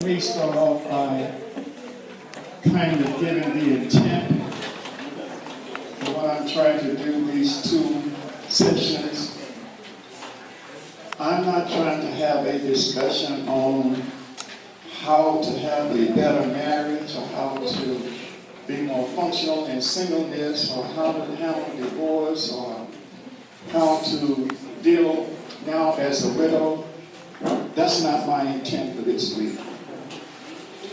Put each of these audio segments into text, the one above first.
Let me start off by kind of giving the intent of what I'm trying to do these two sessions. I'm not trying to have a discussion on how to have a better marriage or how to be more functional in singleness or how to handle divorce or how to deal now as a widow. That's not my intent for this week.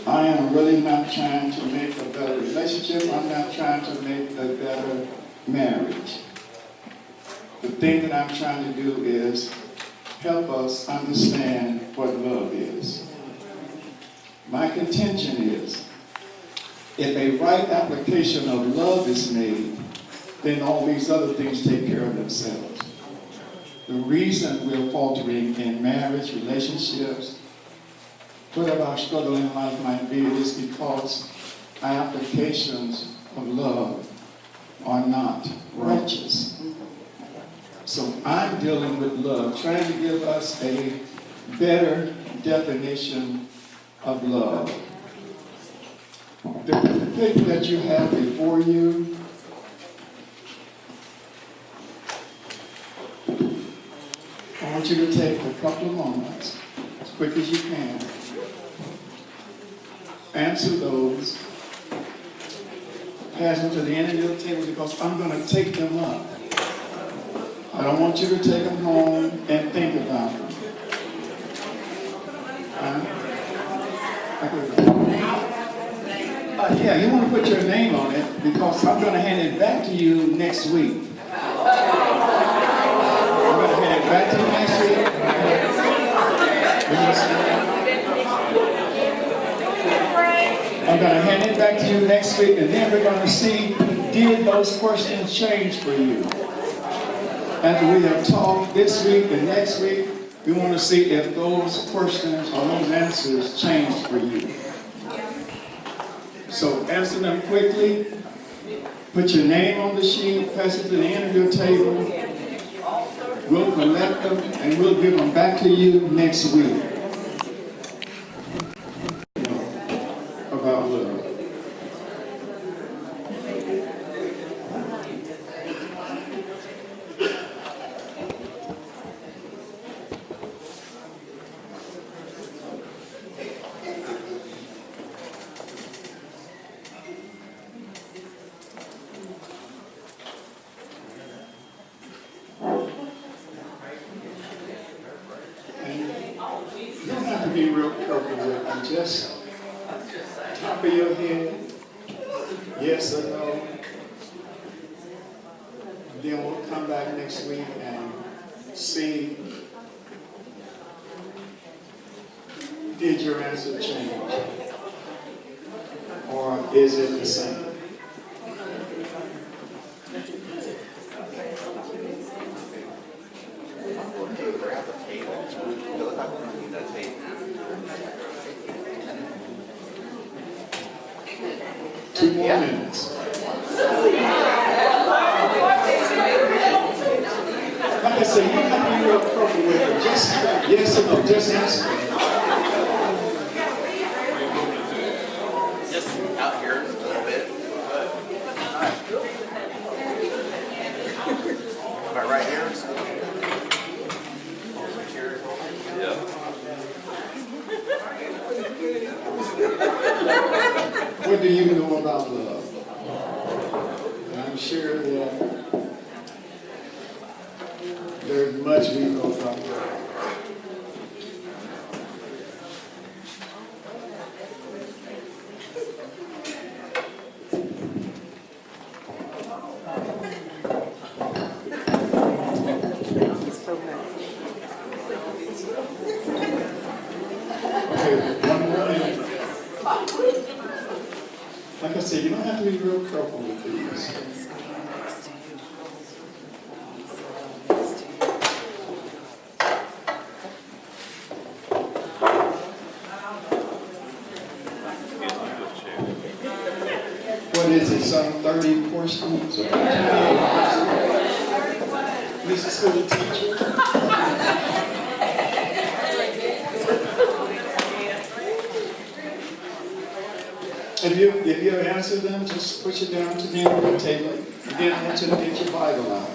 I am really not trying to make a better relationship. I'm not trying to make a better marriage. The thing that I'm trying to do is help us understand what love is. My contention is, if a right application of love is made, then all these other things take care of themselves. The reason we're faltering in marriage, relationships, whatever our struggle in life might be, is because our applications of love are not righteous. So I'm dealing with love, trying to give us a better definition of love. The paper that you have before you, I want you to take a couple of moments, as quick as you can, answer those, pass them to the end of your table because I'm going to take them up. I don't want you to take them home and think about them. Yeah, you want to put your name on it because I'm going to hand it back to you next week. I'm going to hand it back to you next week. I'm going to hand it back to you next week, and then we're going to see, did those questions change for you? After we have talked this week and next week, we want to see if those questions or those answers changed for you. So answer them quickly, put your name on the sheet, pass it to the end of your table. We'll collect them and we'll give them back to you next week. About love. You don't have to be real careful with them. Just top of your head, yes or no. And then we'll come back next week and see, did your answer change? Or is it the same? Two more minutes. Like I said, you don't have to be real careful with it. Just yes or no, just answer. Just out here a little bit. Am I right here? Yeah. What do you know about love? And I'm sure that there's much we know about love. Like I said, you don't have to be real careful with these. What is it, some 30 questions? Mrs. School teacher? If you answer them, just push it down to the end of the table. Again, I want you to get your Bible out.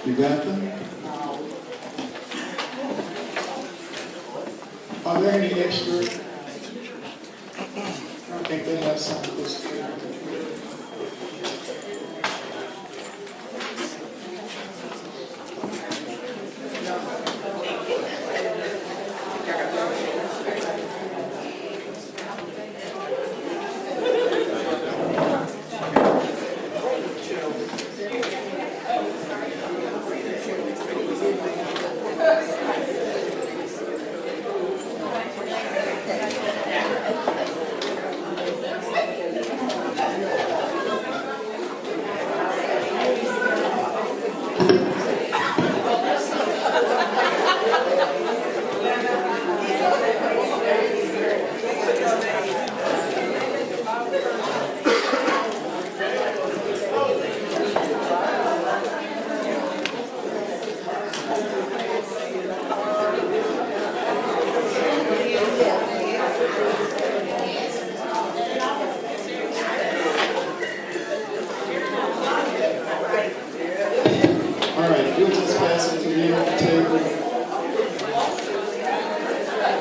You got them? Are there any extra? I think they have some of this.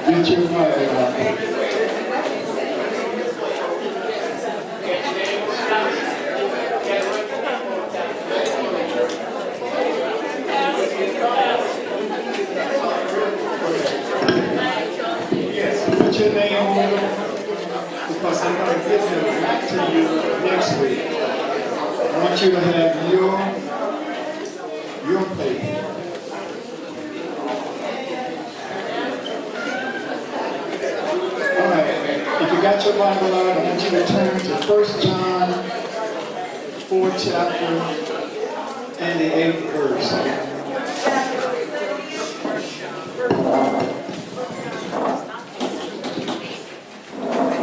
Get your Bible out. Yes, put your name on it because I'm going to give them back to you next week. I want you to have your paper. If you got your Bible out, I want you to turn to 1 John 4 chapter and the 8th verse.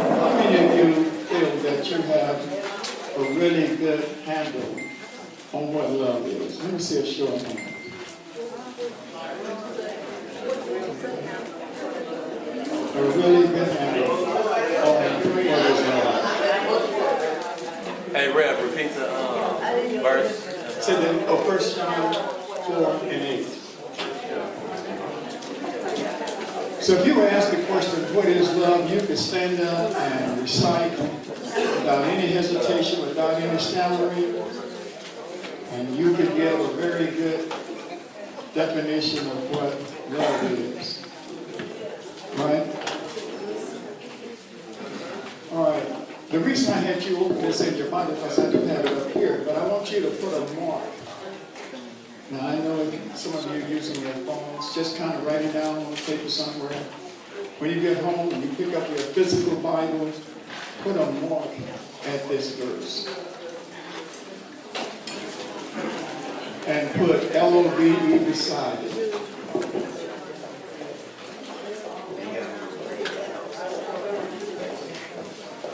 How many of you feel that you have a really good handle on what love is? Let me see a show of hands. A really good handle. Hey, Rev, repeat the verse. So then, 1 John 4 and 8. So if you were asked the question, what is love, you could stand up and recite without any hesitation, without any stammering, and you could give a very good definition of what love is. Right? All right. The reason I had you open this in your Bible because I do have it up here, but I want you to put a mark. Now I know some of you are using your phones, just kind of write it down on paper somewhere. When you get home and you pick up your physical Bible, put a mark at this verse. And put L-O-V-E beside it.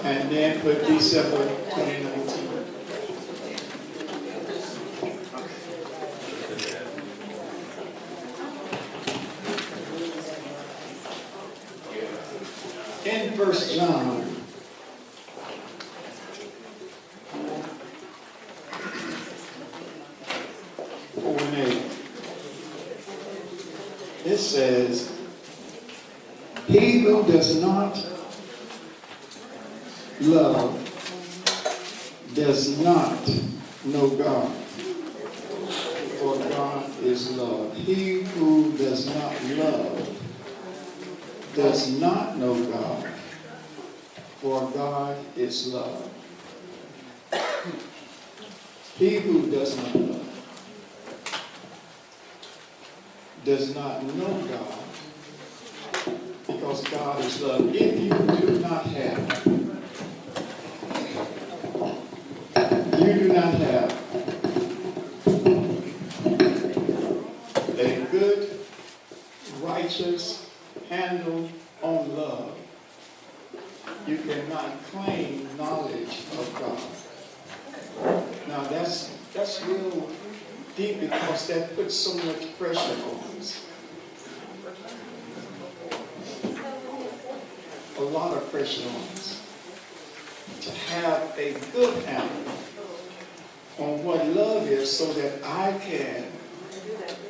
And then put December 2019. In 1 John, it says, he who does not love does not know God, for God is love. He who does not love does not know God, for God is love. He who does not love does not know God, because God is love. If you do not have real deep because that puts so much pressure on us. A lot of pressure on us to have a good handle on what love is so that I can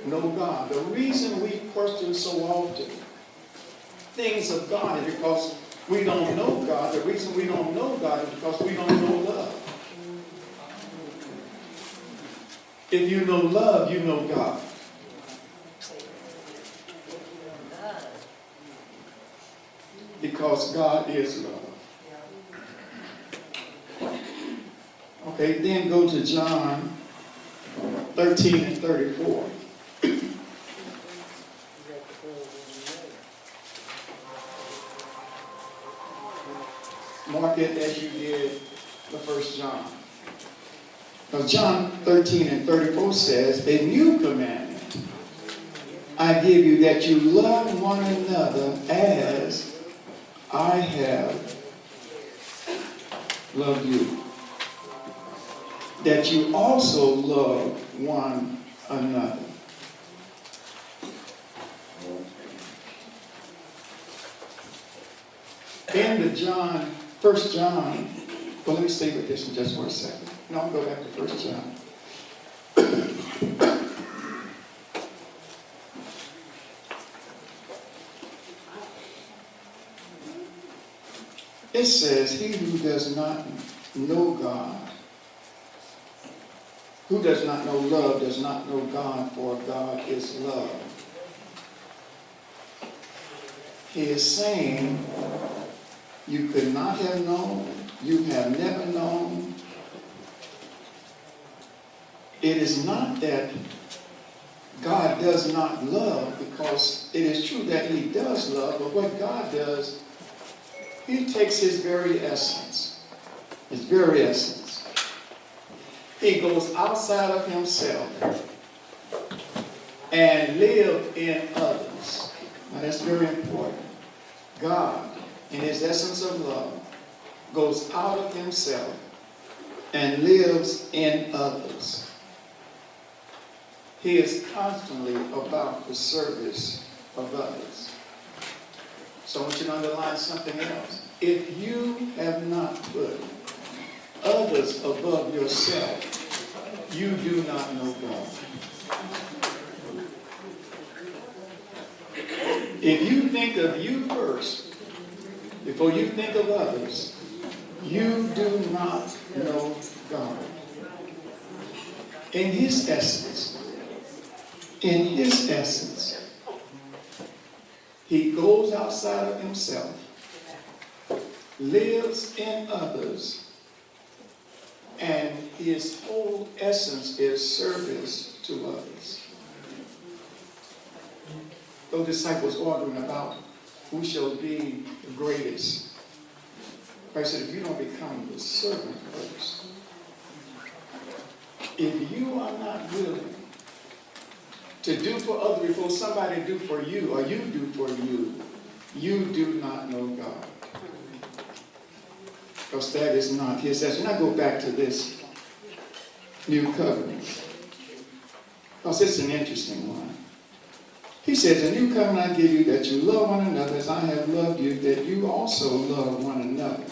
know God. The reason we question so often things of God is because we don't know God. The reason we don't know God is because we don't know love. If you know love, you know God. Because God is love. Okay, then go to John 13 and 34. Mark it as you did the first John. Because John 13 and 34 says, a new commandment I give you, that you love one another as I have loved you. That you also love one another. In the John, 1 John, well, let me stay with this in just for a second. No, I'll go back to 1 John. It says, he who does not know God, who does not know love, does not know God, for God is love. He is saying, you could not have known, you have never known. It is not that God does not love, because it is true that he does love, but what God does, he takes his very essence. He goes outside of himself and lives in others. Now that's very important. God, in his essence of love, goes out of himself and lives in others. He is constantly about the service of others. So I want you to underline something else. If you have not put others above yourself, you do not know God. If you think of you first, before you think of others, you do not know God. In his essence, he goes outside of himself, lives in others, and his whole essence is service to others. Those disciples arguing about who shall be the greatest. Christ said, if you don't become the servant first, if you are not willing to do for others before somebody do for you, or you do for you, you do not know God. Because that is not his essence. And I go back to this new covenant, because it's an interesting one. He says, a new covenant I give you, that you love one another as I have loved you, that you also love one another.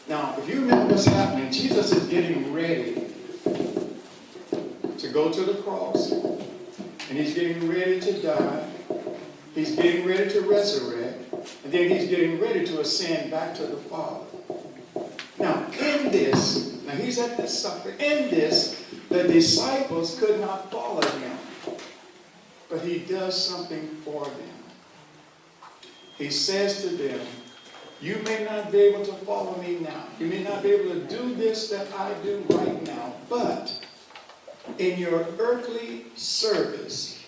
Now, if you remember what's happening, Jesus is getting ready to go to the cross, and he's getting ready to die. He's getting ready to resurrect, and then he's getting ready to ascend back to the Father. Now, in this, he's at the supper. In this, the disciples could not follow him. But he does something for them. He says to them, you may not be able to follow me now. You may not be able to do this that I do right now. But in your earthly service,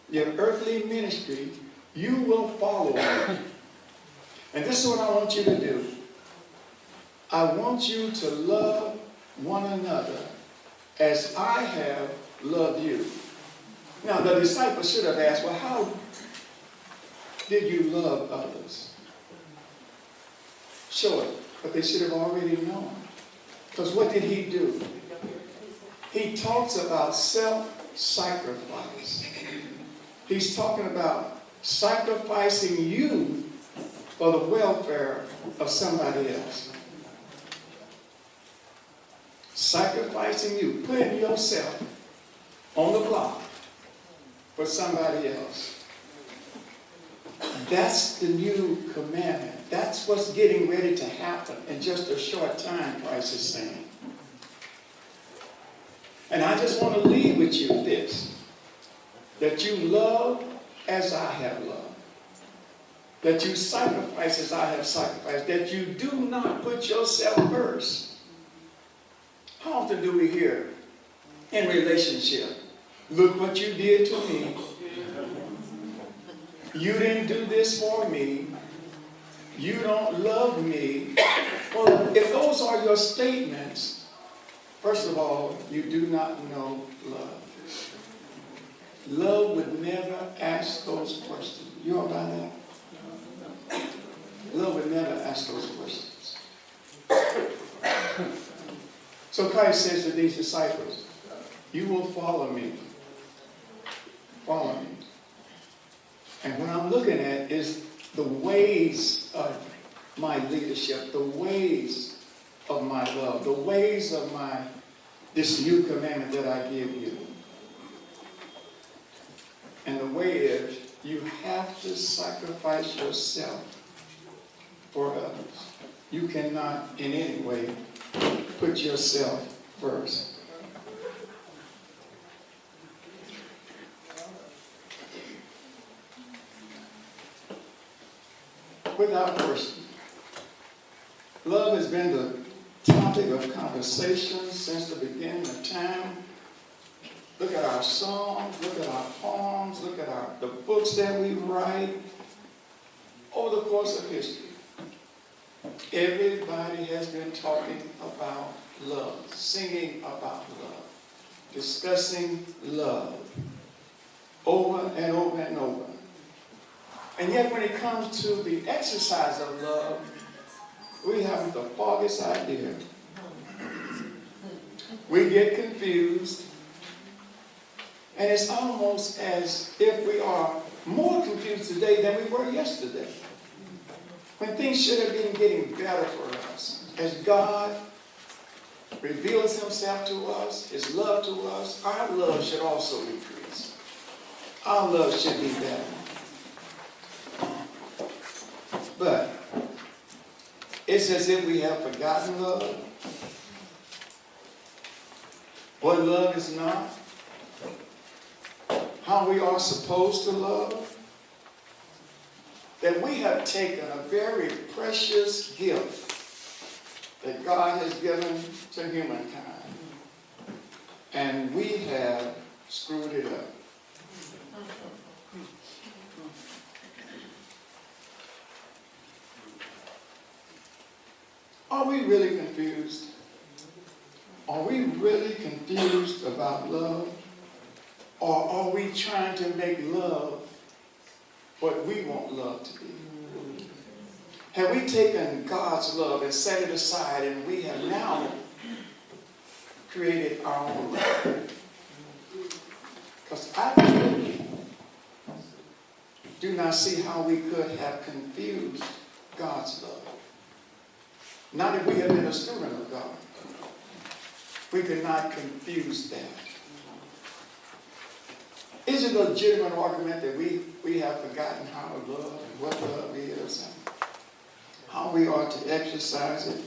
your earthly ministry, you will follow me. And this is what I want you to do. I want you to love one another as I have loved you. Now, the disciples should have asked, well, how did you love others? Show it. But they should have already known. Because what did he do? he talks about self-sacrifice. He's talking about sacrificing you for the welfare of somebody else. Sacrificing you, putting yourself on the block for somebody else. That's the new commandment. That's what's getting ready to happen in just a short time, Christ is saying. And I just want to leave with you this, that you love as I have loved, that you sacrifice as I have sacrificed, that you do not put yourself first. How often do we hear in relationship, look what you did to me. You didn't do this for me. You don't love me. Well, if those are your statements, first of all, you do not know love. Love would never ask those questions. You know about that? Love would never ask those questions. So Christ says to these disciples, you will follow me. Follow me. And what I'm looking at is the ways of my leadership, the ways of my love, the ways of this new commandment that I give you. And the way is, you have to sacrifice yourself for others. You cannot in any way put yourself first. Without question, love has been the topic of conversation since the beginning of time. Look at our songs, look at our poems, look at the books that we write over the course of history. Everybody has been talking about love, singing about love, discussing love over and over and over. And yet when it comes to the exercise of love, we have the foggiest idea. We get confused. And it's almost as if we are more confused today than we were yesterday. When things should have been getting better for us. As God reveals himself to us, his love to us, our love should also increase. Our love should be better. But it's as if we have forgotten love. What love is not. How we are supposed to love. That we have taken a very precious gift that God has given to humankind. And we have screwed it up. Are we really confused? Are we really confused about love? Or are we trying to make love what we want love to be? Have we taken God's love and set it aside, and we have now created our own love? Because I do not see how we could have confused God's love. Not if we had been a student of God. We could not confuse that. Is it a legitimate argument that we have forgotten how to love and what love is and how we are to exercise it?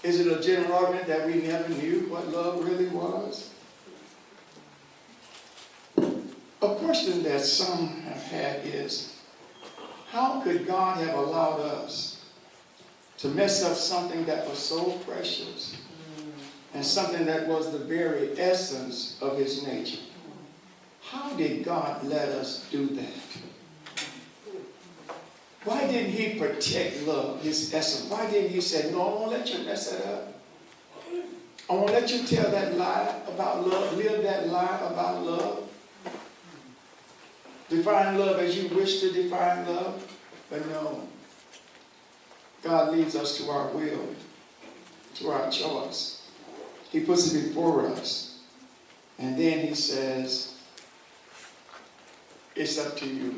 Is it a legitimate argument that we never knew what love really was? A question that some have had is, how could God have allowed us to mess up something that was so precious and something that was the very essence of his nature? How did God let us do that? Why didn't he protect love, his essence? Why didn't he say, no, I won't let you mess that up. I won't let you tell that lie about love, live that lie about love. Define love as you wish to define love. But no. God leads us to our will, to our choice. He puts it before us. And then he says, it's up to you.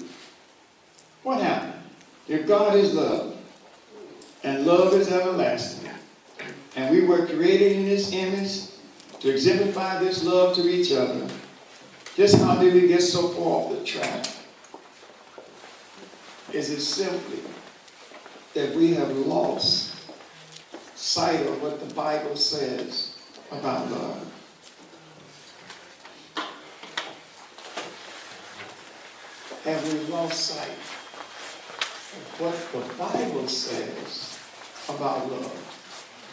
What happened? If God is love, and love is everlasting, and we were created in His image to exemplify this love to each other, just how did we get so far off the track? Is it simply that we have lost sight of what the Bible says about love? Have we lost sight of what the Bible says about love?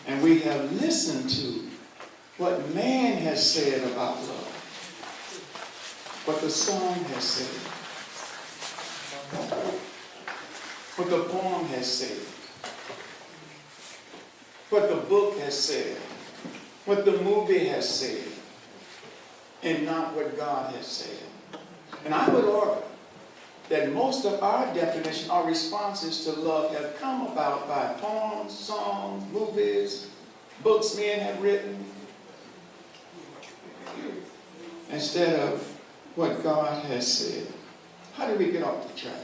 And we have listened to what man has said about love, what the song has said, what the poem has said, what the book has said, what the movie has said, and not what God has said. And I would argue that most of our definition, our responses to love have come about by poems, songs, movies, books men have written, instead of what God has said. How do we get off the track?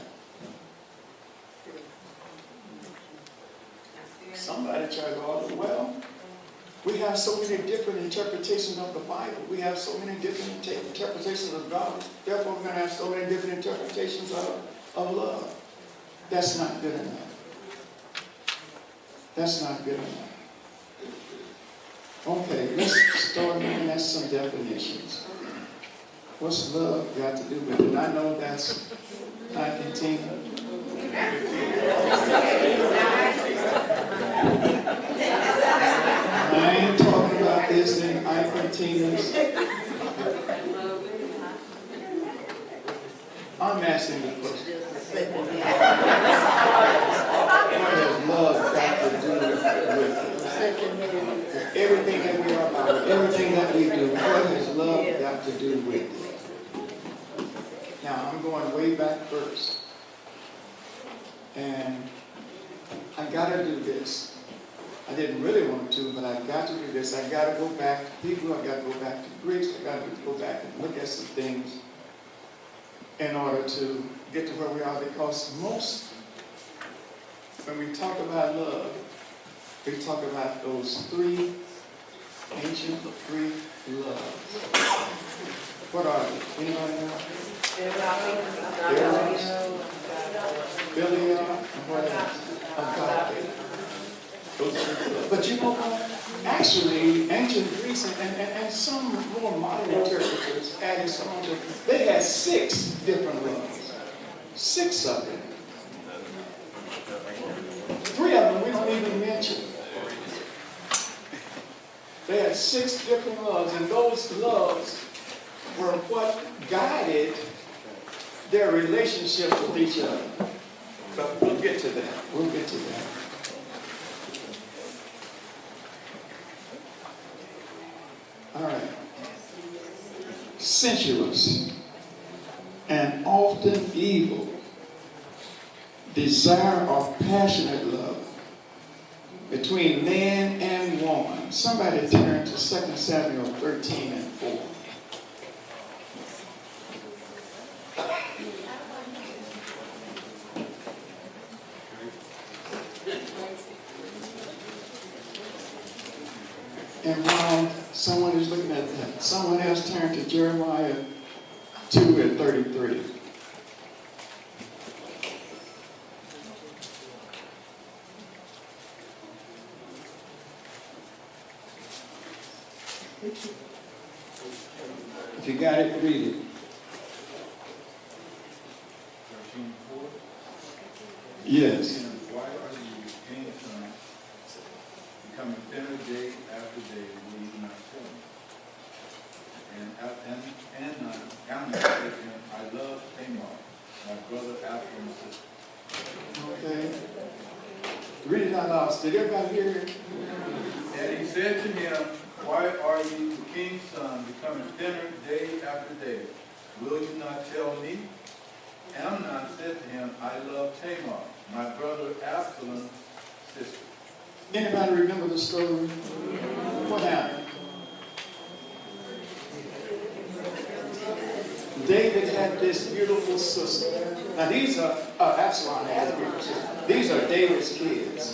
Somebody tried to argue, well, we have so many different interpretations of the Bible. We have so many different interpretations of God. Therefore, we're going to have so many different interpretations of love. That's not good enough. That's not good enough. Okay, let's start looking at some definitions. What's love got to do with it? I know that's Argentina. I ain't talking about this in Argentina's. I'm asking the question. What has love got to do with it? Everything that we are about, everything that we do, what has love got to do with it? Now, I'm going way back first. And I got to do this. I didn't really want to, but I got to do this. I got to go back to Hebrew. I got to go back to Greek. I got to go back and look at some things in order to get to where we are. Because when we talk about love, we talk about those three ancient Greek loves. What are they? Anybody know? Eros, Philia, and what else? Agape. But you know what? Actually, ancient Greece and some more modern interpreters added some of them. They had 6 different loves. 6 of them. 3 of them we don't even mention. They had 6 different loves, and those loves were what guided their relationship with each other. But we'll get to that. We'll get to that. All right. Sensuous and often evil, desire of passionate love between man and woman. Somebody turn to 2 Samuel 13 and 4. And while someone is looking at that, someone else turn to Jeremiah 2 and 33. If you got it, read it. 13:4. Yes. Why are you becoming thinner day after day, will you not tell me? And Amnon said to him, I love Tamar, my brother Absalom's sister. Okay. Read it out loud. Did everybody hear it? And he said to him, why are you, the king's son, becoming thinner day after day? Will you not tell me? Amnon said to him, I love Tamar, my brother Absalom's sister. Anybody remember the story? What happened? David had this beautiful sister. Now these are, Absalom had a beautiful sister. These are David's kids,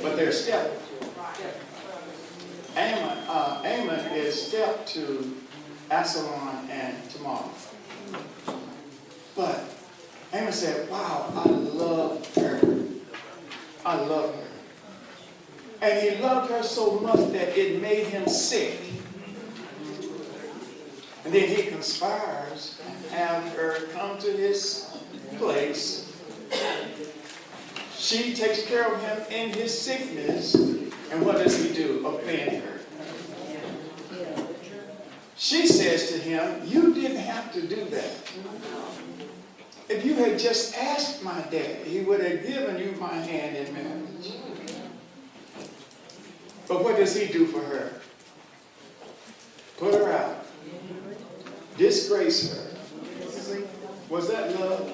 but they're step. Amon is step to Absalom and Tamar. But Amon said, wow, I love her. I love her. And he loved her so much that it made him sick. And then he conspires and have her come to his place. She takes care of him in his sickness. And what does he do? Offend her. She says to him, you didn't have to do that. If you had just asked my dad, he would have given you my hand in marriage. But what does he do for her? Put her out. Disgrace her. Was that love?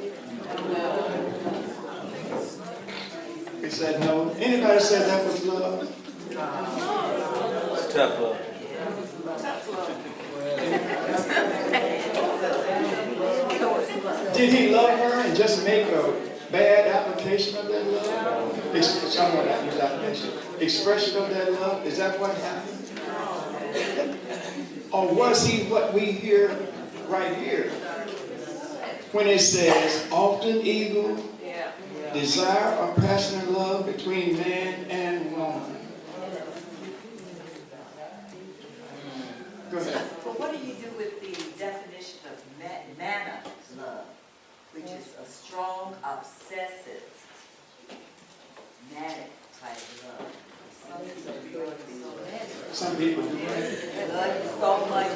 He said no. Anybody said that was love? Tough love. Did he love her and just make a bad application of that love? Someone that use application. Expression of that love? Is that what happened? Or was he what we hear right here? When it says, often evil, desire or passionate love between man and woman. Go ahead. But what do you do with the definition of manna love, which is a strong, obsessive, manic type of love? Some people do that. Love you so much,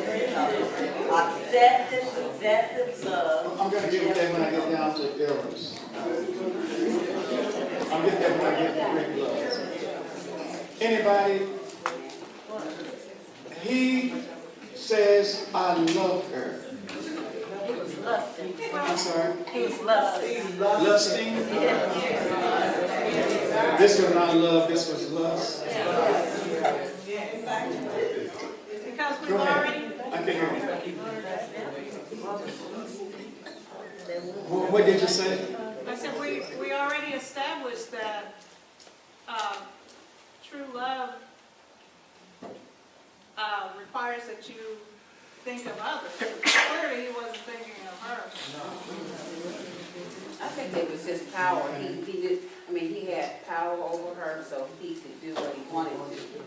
obsessive, possessive love. I'm going to get that when I get down to errors. I'll get that when I get to Greek love. Anybody? He says, I love her. I'm sorry? He was lusting. Lusting? This was not love, this was lust. Because we've Go ahead. already, I can hear you. What did you say? I said, we already established that true love requires that you think of others. Clearly, he wasn't thinking of her. I think it was his power. He had power over her, so he could do what he wanted to do.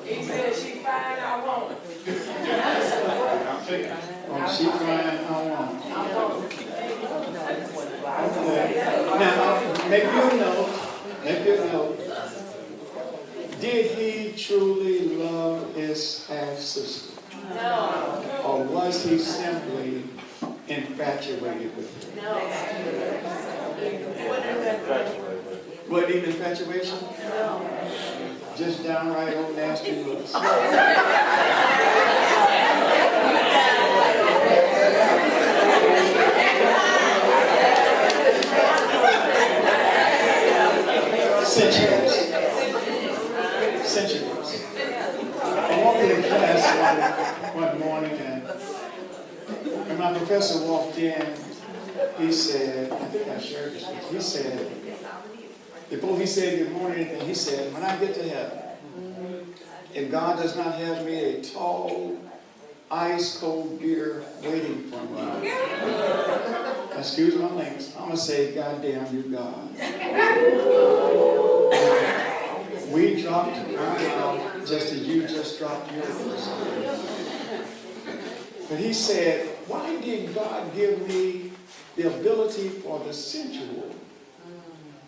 He said, she fine, I want her. Oh, she crying, I want. Okay. Now, make you know, did he truly love his half-sister? No. Or was he simply infatuated with her? No. Wasn't even infatuation? No. Just downright old nasty looks. Centuries. I walked in class one morning and when my professor walked in, he said, I think I shared this with you, he said, before he said good morning, he said, when I get to heaven, if God does not have me a tall, ice cold beer waiting for me, excuse my language, I'm going to say, God damn you, God. We dropped our just as you just dropped yours. But he said, why did God give me the ability for the sensual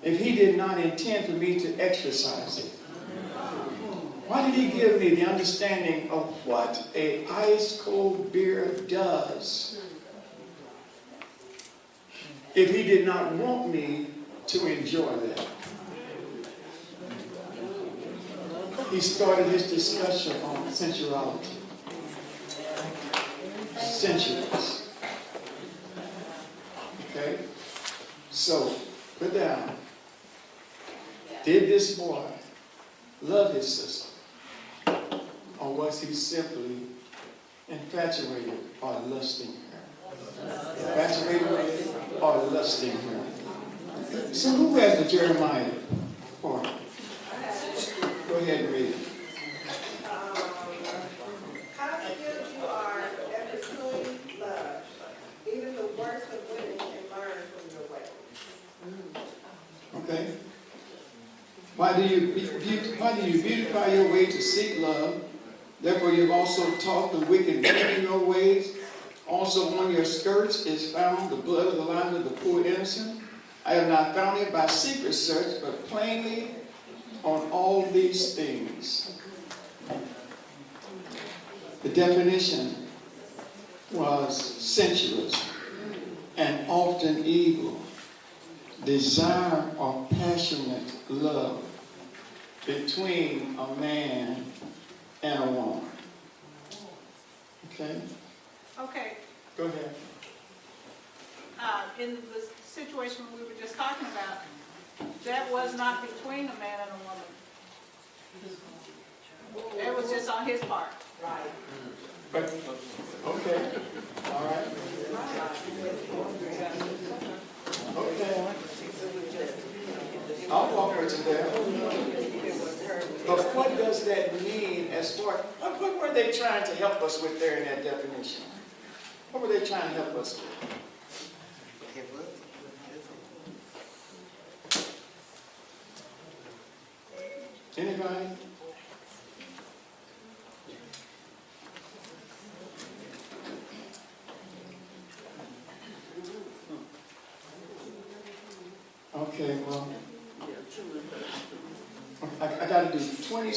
if he did not intend for me to exercise it? Why did he give me the understanding of what a ice cold beer does if he did not want me to enjoy that? He started his discussion on sensuality. Sensuous. Okay? So, put down. Did this boy love his sister? Or or was he simply infatuated or lusting her? Infatuated or lusting her? So who has the Jeremiah part? Go ahead and read it. How skilled you are at pursuing love. Even the worst of women can learn from your ways. Okay? Why do you beautify your way to seek love? Therefore you've also taught the wicked men in your ways. Also on your skirts is found the blood of the lives of the poor innocent. I have not found it by secret search, but plainly on all these things. The definition was sensuous and often evil. Desire or passionate love between a man and a woman. Okay? Okay, Go ahead. in the situation we were just talking about, that was not between a man and a woman. It was just on his part. But, okay. All right. Okay. I'll walk with you there. But what does that mean as far, what were they trying to help us with there in that definition? What were they trying to help us with? Anybody? Okay, well, I got to do 20.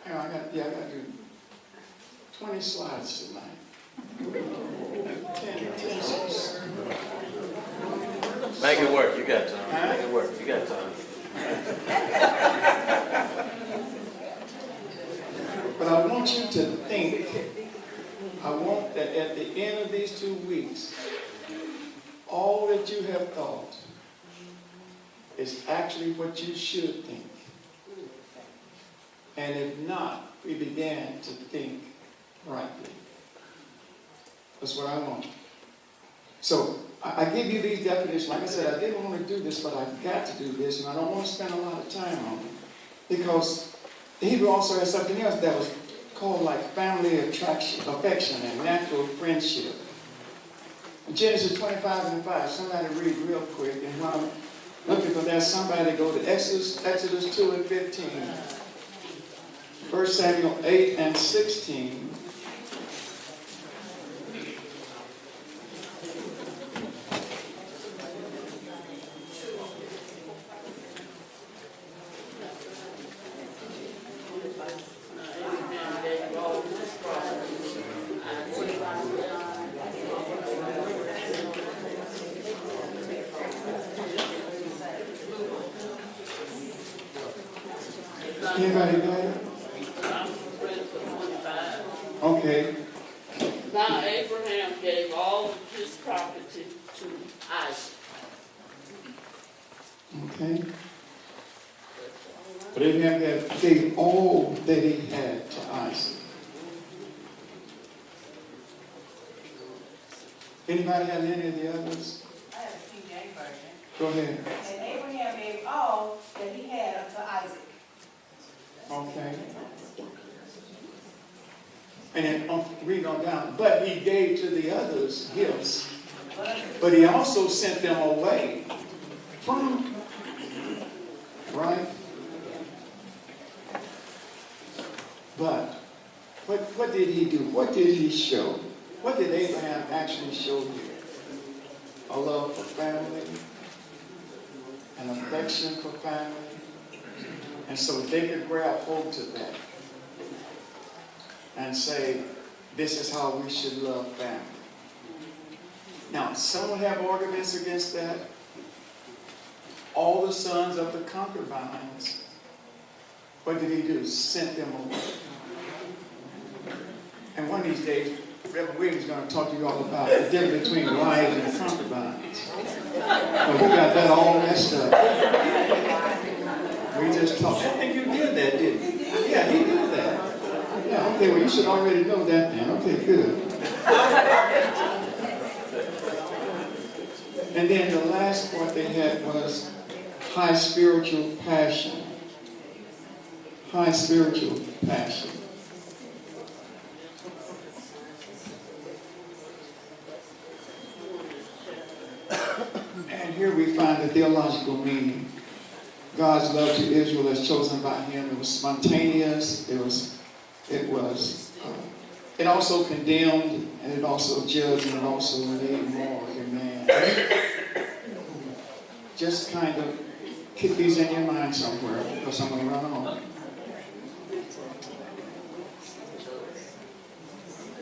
I got to do 20 slides tonight. 10 slides. Make it work. You got time. Make it work. You got time. But I want you to think. I want that at the end of these 2 weeks, all that you have thought is actually what you should think. And if not, we began to think rightly. That's what I want. So I give you these definitions. Like I said, I didn't want to do this, but I've got to do this, and I don't want to spend a lot of time on it. Because the Hebrew also has something else that was called like family affection and natural friendship. In Genesis 25:5, somebody read real quick, and while I'm looking for that, somebody go to Exodus 2:15. 1 Samuel 8:16. Anybody got it? Okay. Now Abraham gave all of his property to Isaac. Okay. But Abraham gave all that he had to Isaac. Anybody have any of the others? I have a King James version. Go ahead. And Abraham gave all that he had unto Isaac. Okay. And then read on down. But he gave to the others gifts. But he also sent them away from him. Right? But what did he do? What did he show? What did Abraham actually show here? A love for family, an affection for family. And so they could grab hold to that and say, this is how we should love family. Now, some would have arguments against that. All the sons of the concubines, what did he do? Sent them away. And one of these days, Reverend Williams is going to talk to you all about the difference between wives and concubines. But we got that all messed up. We just talked. I think you did that, didn't you? Yeah, he did that. Yeah, okay. Okay, well, you should already know that then. Okay, good. And then the last part they had was high spiritual passion. High spiritual passion. And here we find the theological meaning. God's love to Israel as chosen by him. It was spontaneous. It also condemned, and it also judged, and it also made moral demand. Just kind of keep these in your mind somewhere, because I'm going to run on.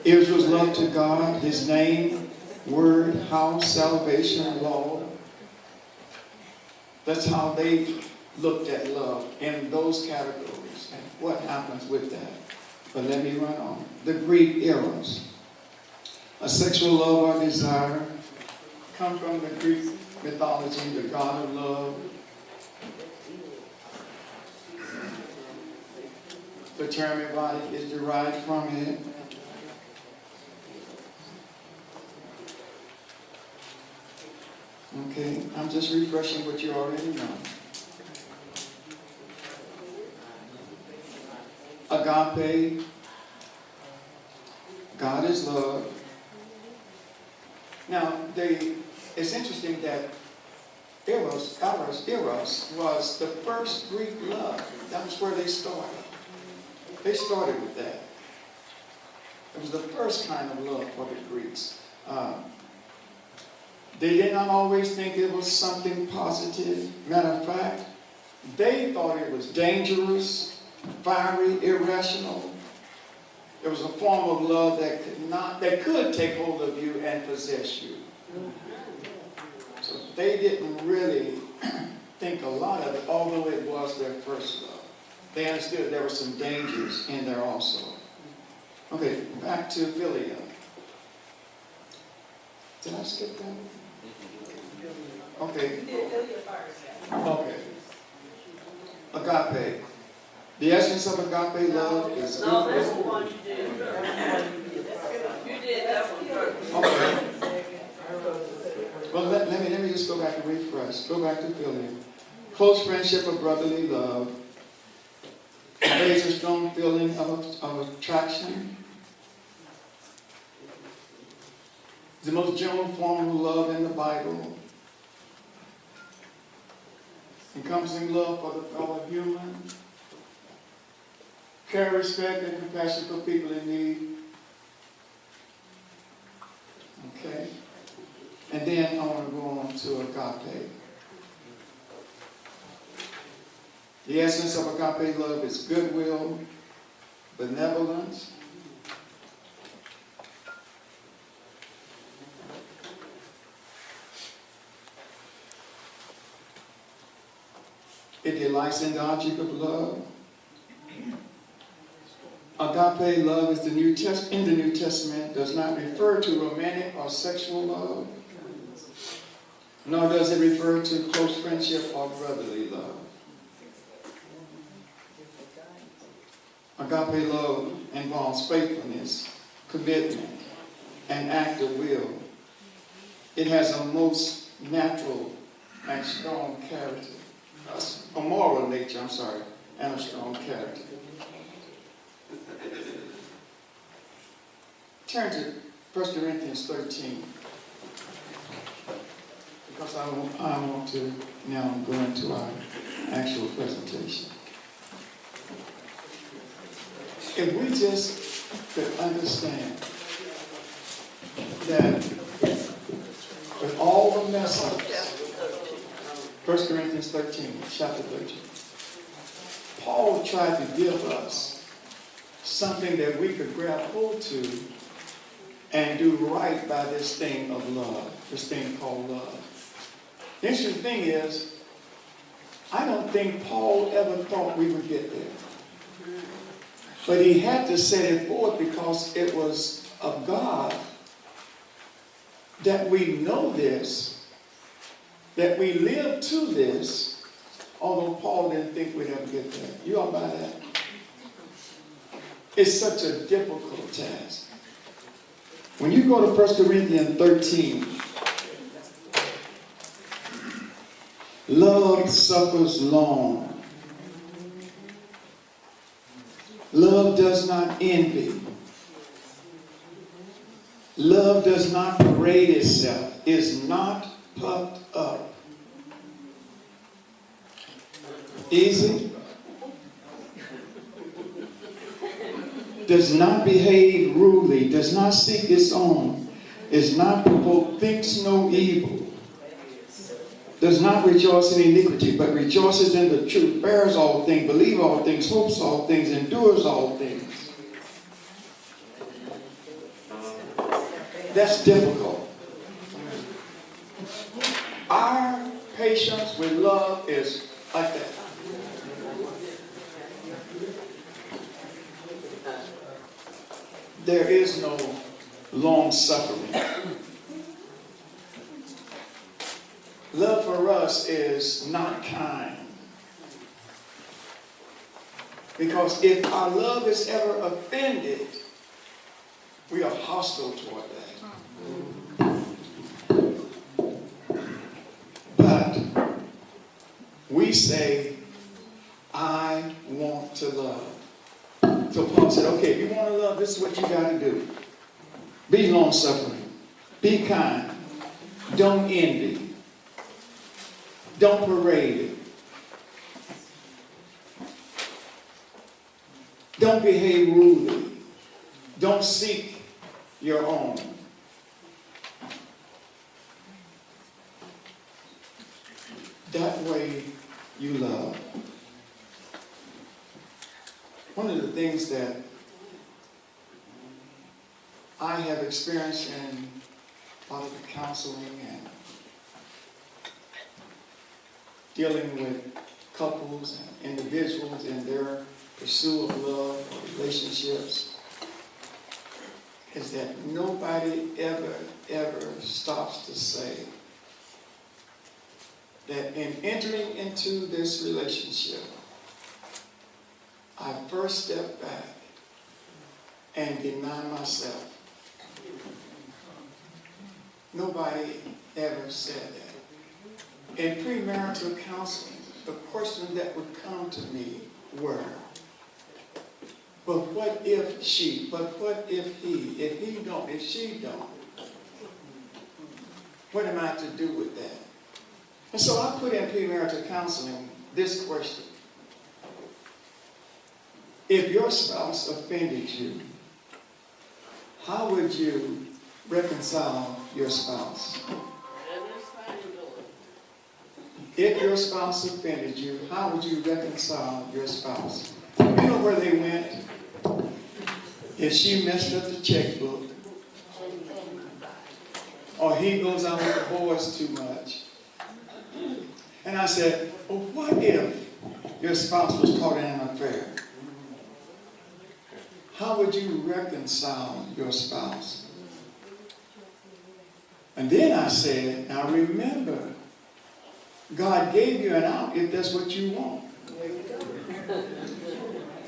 Israel's love to God, his name, word, house, salvation, law. That's how they looked at love in those categories and what happens with that. But let me run on. The Greek eros. A sexual love or desire come from the Greek mythology, the god of love. The term erotic is derived from it. Okay, I'm just refreshing what you already know. Agape, God is love. Now, it's interesting that Eros was the first Greek love. That was where they started. They started with that. It was the first kind of love for the Greeks. They did not always think it was something positive. Matter of fact, they thought it was dangerous, fiery, irrational. It was a form of love that could take hold of you and possess you. So they didn't really think a lot of it, although it was their first love. They understood there were some dangers in there also. Okay, back to philia. Did I skip that? Okay. Okay. Agape. The essence of agape love is No, that's the one you did. You did that one first. Okay. Well, let me just go back and refresh. Go back to philia. Close friendship or brotherly love conveys a strong feeling of attraction. The most general form of love in the Bible. Encompassing love for the fellow human. Care, respect, and compassion for people in need. Okay. And then I want to go on to agape. The essence of agape love is goodwill, benevolence, it delights in the object of love. Agape love is in the New Testament does not refer to romantic or sexual love, nor does it refer to close friendship or brotherly love. Agape love involves faithfulness, commitment, and act of will. It has a most natural and strong character, a moral nature, and a strong character. Turn to 1 Corinthians 13, because I want to now go into our actual presentation. If we just could understand that with all the messages, 1 Corinthians 13, chapter 13, Paul tried to give us something that we could grab hold to and do right by this thing of love, this thing called love. The interesting thing is, I don't think Paul ever thought we would get there. But he had to set it forth because it was of God that we know this, that we live to this, although Paul didn't think we'd ever get there. You all buy that? It's such a difficult task. When you go to 1 Corinthians 13, love suffers long. Love does not envy. Love does not parade itself, is not puffed up. Easy. Does not behave rudely, does not seek its own, is not provoked, thinks no evil, does not rejoice in iniquity, but rejoices in the truth, bears all things, believes all things, hopes all things, endures all things. That's difficult. Our patience with love is like that. There is no long suffering. Love for us is not kind. Because if our love is ever offended, we are hostile toward that. But we say, I want to love. So Paul said, okay, if you want to love, this is what you got to do. Be long-suffering. Be kind. Don't envy. Don't parade it. Don't behave rudely. Don't seek your own. That way you love. One of the things that I have experienced in a lot of the counseling and dealing with couples and individuals in their pursuit of love or relationships is that nobody ever stops to say that in entering into this relationship, I first step back and deny myself. Nobody ever said that. In premarital counseling, the question that would come to me were, but what if she, but what if he don't, if she don't? What am I to do with that? And so I put in premarital counseling this question. If your spouse offended you, how would you reconcile your spouse? If your spouse offended you, how would you reconcile your spouse? You know where they went? If she messed up the checkbook, or he goes out with the boys too much. And I said, well, what if your spouse was caught in an affair? How would you reconcile your spouse? And then I said, now remember, God gave you an out if that's what you want.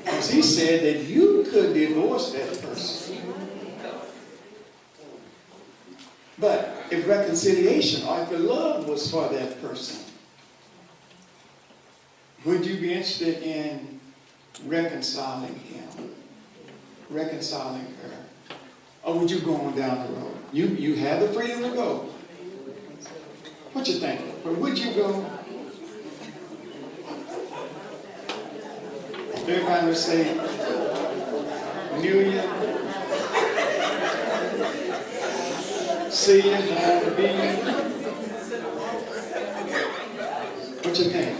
Because he said that you could divorce that person. But if reconciliation or if the love was for that person, would you be interested in reconciling him? Reconciling her? Or would you go on down the road? You have the freedom to go. What you think? But would you go? Everybody would say, New Year. See you, glad to be here. What you think?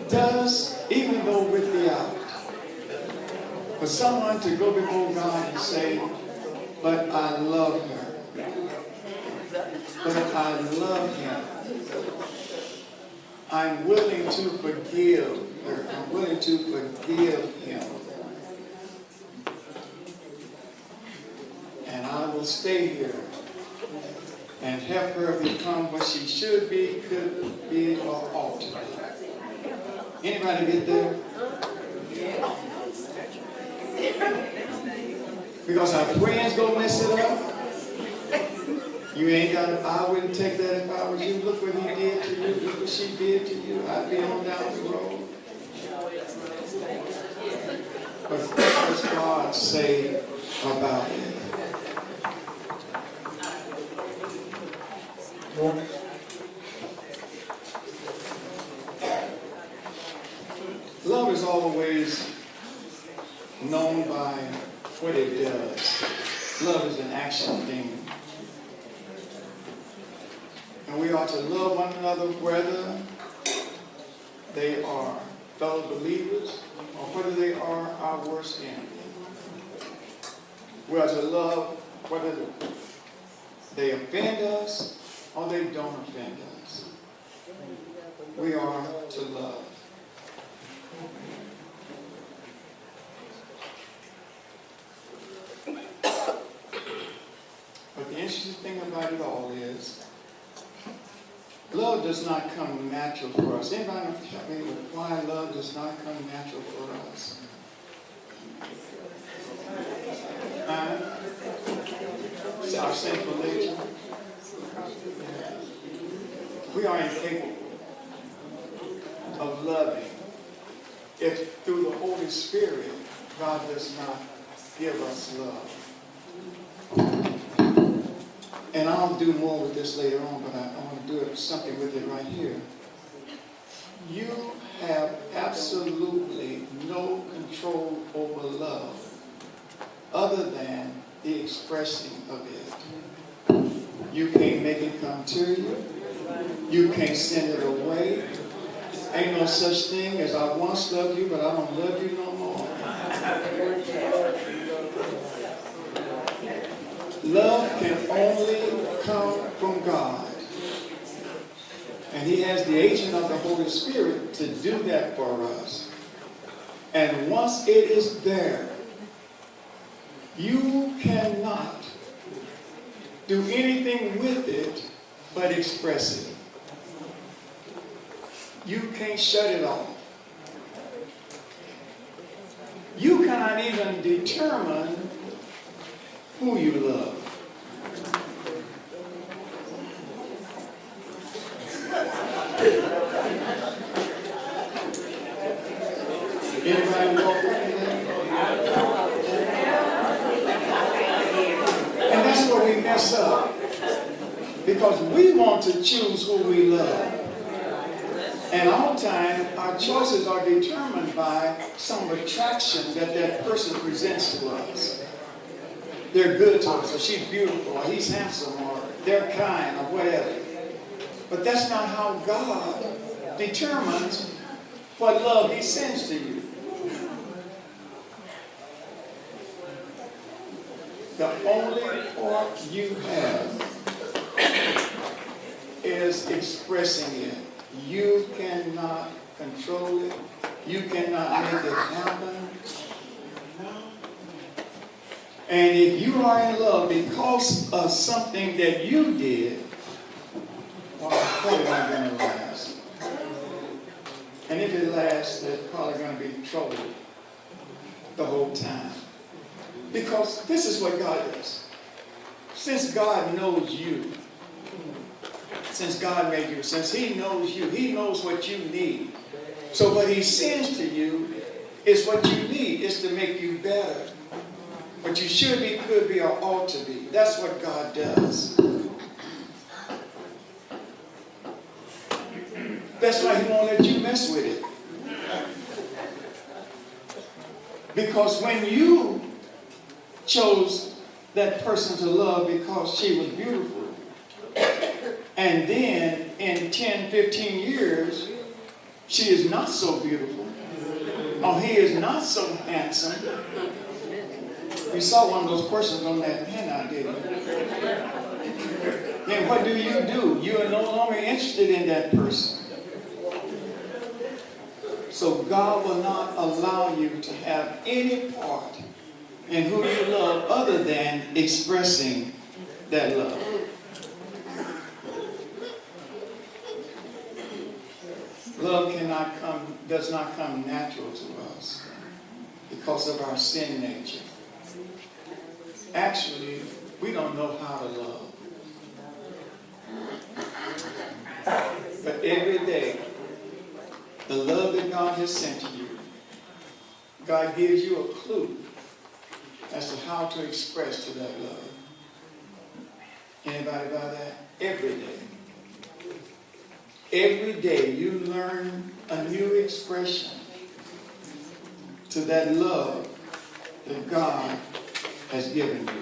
Does, even though with the out, for someone to go before God and say, but I love her. But I love him. I'm willing to forgive her. I'm willing to forgive him. And I will stay here and help her become what she should be, could be, or ought to be. Anybody get there? Because our friends go mess it up. You ain't got to, I wouldn't take that if I was you. Look what he did to you. Look what she did to you. I'd be on down the road. But what does God say about it? Love is always known by what it does. Love is an action thing. And we are to love one another whether they are fellow believers or whether they are our worst enemy. We are to love whether they offend us or they don't offend us. We are to love. But the interesting thing about it all is love does not come natural for us. Anybody know tell me why love does not come natural for us? It's our sinful nature. We are incapable of loving if through the Holy Spirit God does not give us love. And I'll do more with this later on, but I want to do something with it right here. You have absolutely no control over love other than the expressing of it. You can't make it come to you. You can't send it away. Ain't no such thing as I once loved you, but I don't love you no more. Love can only come from God. And He has the agent of the Holy Spirit to do that for us. And once it is there, you cannot do anything with it but express it. You can't shut it off. You cannot even determine who you love. Anybody walk with me there? And that's where we mess up. Because we want to choose who we love. And all the time, our choices are determined by some attraction that that person presents to us. They're good to us, or she's beautiful, or he's handsome, or they're kind, or whatever. But that's not how God determines what love He sends to you. The only part you have is expressing it. You cannot control it. You cannot make it happen. And if you are in love because of something that you did, well, it's probably not going to last. And if it lasts, there's probably going to be trouble the whole time. Because this is what God does. Since God knows you, since God made you, since He knows you, He knows what you need. So what He sends to you is what you need. It's to make you better. What you should be, could be, or ought to be. That's what God does. That's why He won't let you mess with it. Because when you chose that person to love because she was beautiful, and then in 10, 15 years, she is not so beautiful, or he is not so handsome. You saw one of those questions on that handout, didn't you? Then what do? You are no longer interested in that person. So God will not allow you to have any part in who you love other than expressing that love. Love does not come natural to us because of our sin nature. Actually, we don't know how to love. But every day, the love that God has sent to you, God gives you a clue as to how to express to that love. Anybody buy that? Every day. Every day you learn a new expression to that love that God has given you.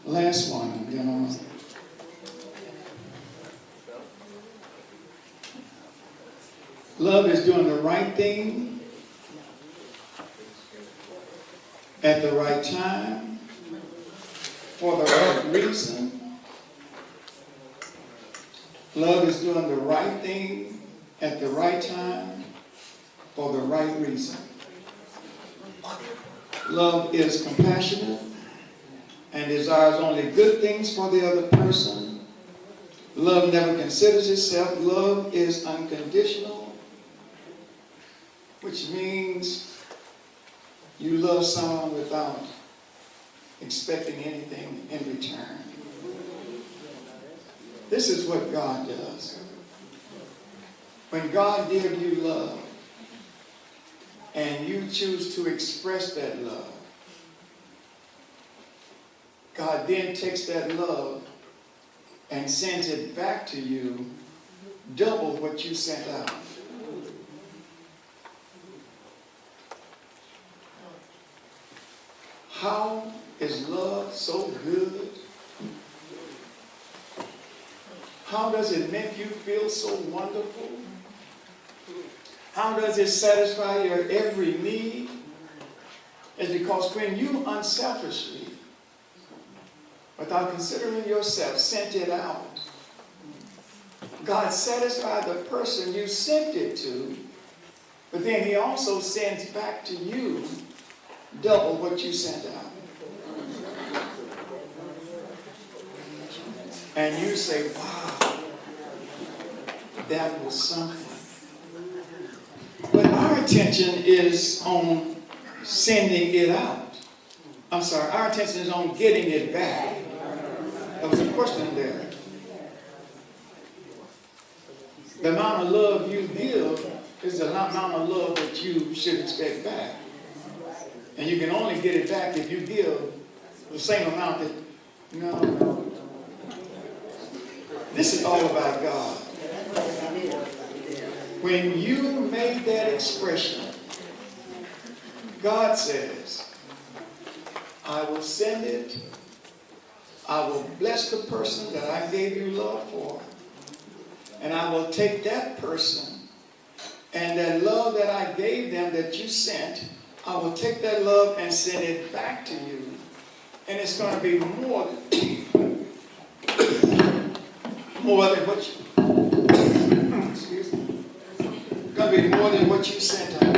Last one, Love is doing the right thing at the right time for the right reason. Love is doing the right thing at the right time for the right reason. Love is compassionate and desires only good things for the other person. Love never considers itself. Love is unconditional, which means you love someone without expecting anything in return. This is what God does. When God gives you love and you choose to express that love, God then takes that love and sends it back to you double what you sent out. How is love so good? How does it make you feel so wonderful? How does it satisfy your every need? It's because when you unselfishly, without considering yourself, sent it out, God satisfied the person you sent it to, but then he also sends back to you double what you sent out. And you say, wow, that was something. But our attention is on sending it out. I'm sorry, our attention is on getting it back. There was a question there. The amount of love you give is the amount of love that you should expect back. And you can only get it back if you give the same amount that, no. This is all about God. When you made that expression, God says, I will send it. I will bless the person that I gave you love for. And I will take that person and that love that I gave them that you sent, I will take that love and send it back to you. And it's going to be more than what you, excuse me. It's going to be more than what you sent out.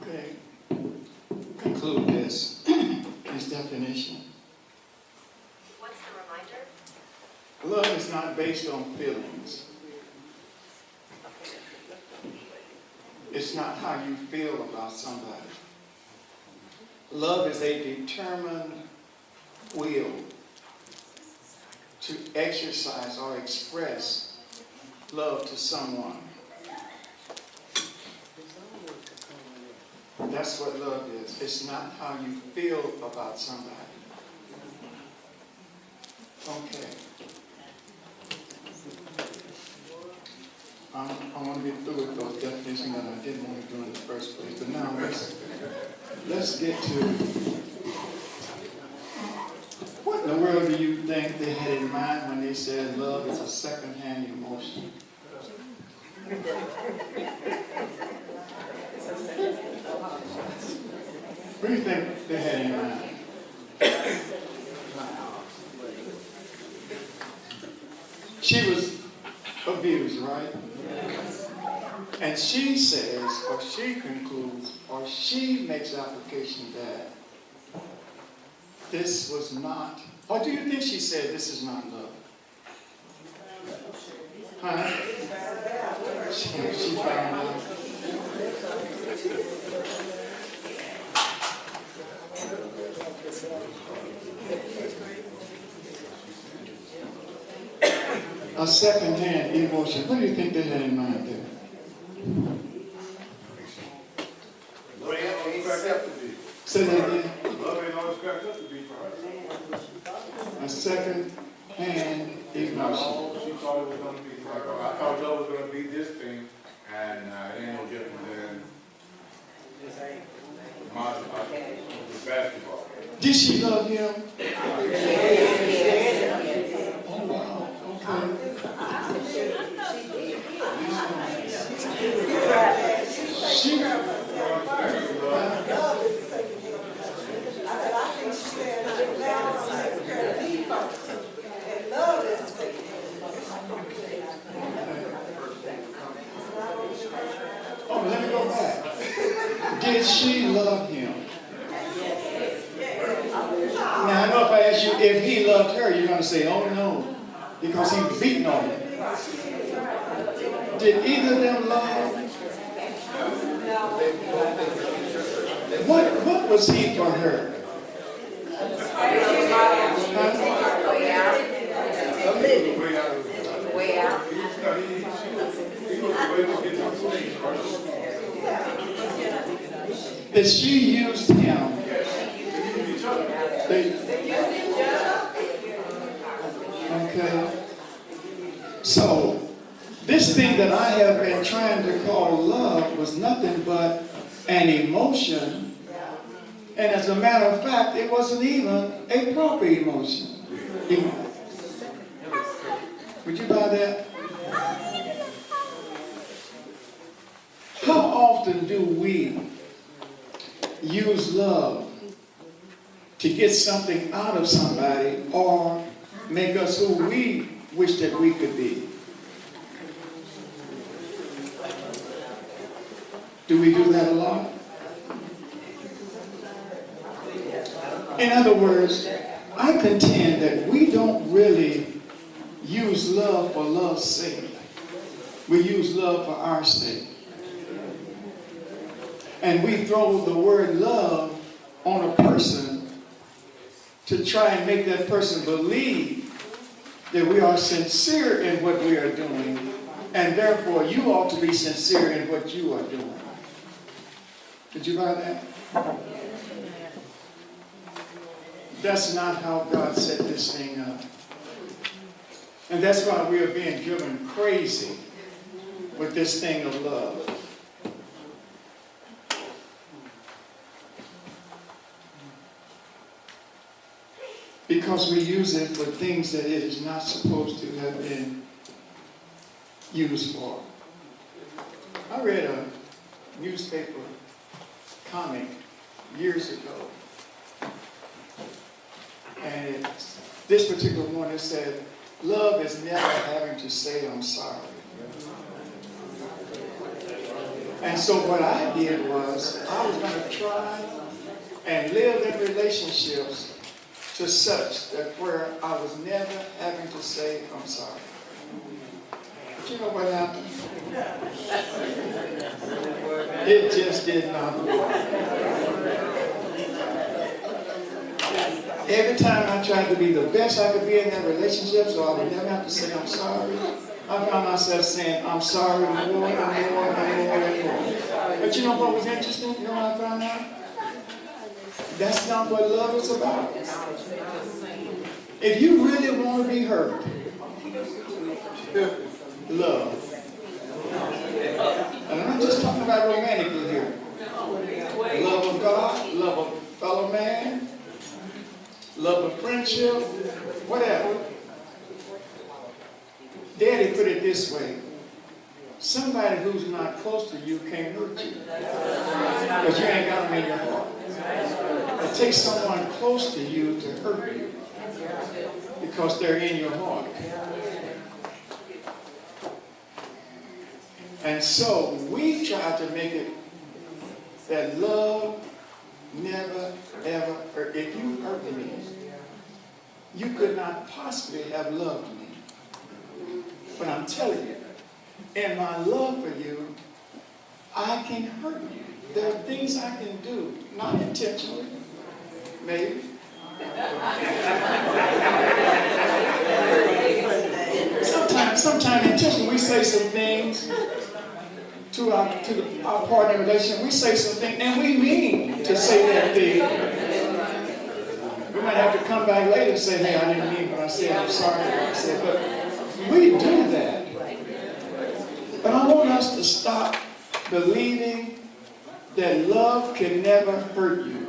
Okay, conclude this definition. What's the reminder? Love is not based on feelings. It's not how you feel about somebody. Love is a determined will to exercise or express love to someone. That's what love is. It's not how you feel about somebody. Okay. I want to get through with those definitions that I didn't want to do in the first place. But now let's get to what in the world do you think they had in mind when they said love is a second-hand emotion? What do you think they had in mind? She was abused, right? And she says, or she concludes, or she makes application that this was not, or do you think she said this is not love? Huh? She found love. A second-hand emotion. What do you think they had in mind there? Love ain't always cracked up to be. Say that again. Love ain't always cracked up to be for her. A second-hand emotion. She thought it was gonna be, like, I thought love was gonna be this thing, and it ain't no different than basketball. Did she love him? Oh, wow. Okay. She, oh, let me go back. Did she love him? Now, I know if I ask you if he loved her, you're going to say, oh no, because he was beating on her. Did either of them love? What was he for her? Way out. That she used him. Okay. So, this thing that I have been trying to call love was nothing but an emotion. And as a matter of fact, it wasn't even a proper emotion. Would you buy that? How often do we use love to get something out of somebody or make us who we wish that we could be? Do we do that a lot? In other words, I contend that we don't really use love for love's sake. We use love for our sake. And we throw the word love on a person to try and make that person believe that we are sincere in what we are doing, and therefore you ought to be sincere in what you are doing. Did you buy that? That's not how God set this thing up. And that's why we are being driven crazy with this thing of love. Because we use it for things that it is not supposed to have been used for. I read a newspaper comic years ago. And this particular one, it said, love is never having to say I'm sorry. And so what I did was, I was going to try and live in relationships to such that where I was never having to say I'm sorry. But you know what happened? It just did not work. Every time I tried to be the best I could be in that relationship, so I would never have to say I'm sorry, I found myself saying I'm sorry more and more and more and more. But you know what was interesting? You know what I found out? That's not what love is about. If you really want to be hurt, love. And I'm not just talking about romantically here. Love of God, love of fellow man, love of friendship, whatever. Daddy put it this way. Somebody who's not close to you can't hurt you. Because you ain't got them in your heart. It takes someone close to you to hurt you. Because they're in your heart. And so we try to make it that love never, ever hurt. If you hurt me, you could not possibly have loved me. But I'm telling you, in my love for you, I can hurt you. There are things I can do, not intentionally, maybe. Sometimes intentionally, we say some things to our partner relationship. We say some things, and we mean to say that thing. We might have to come back later and say, hey, I didn't mean what I said. I'm sorry for what I said. But we do that. But I want us to stop believing that love can never hurt you.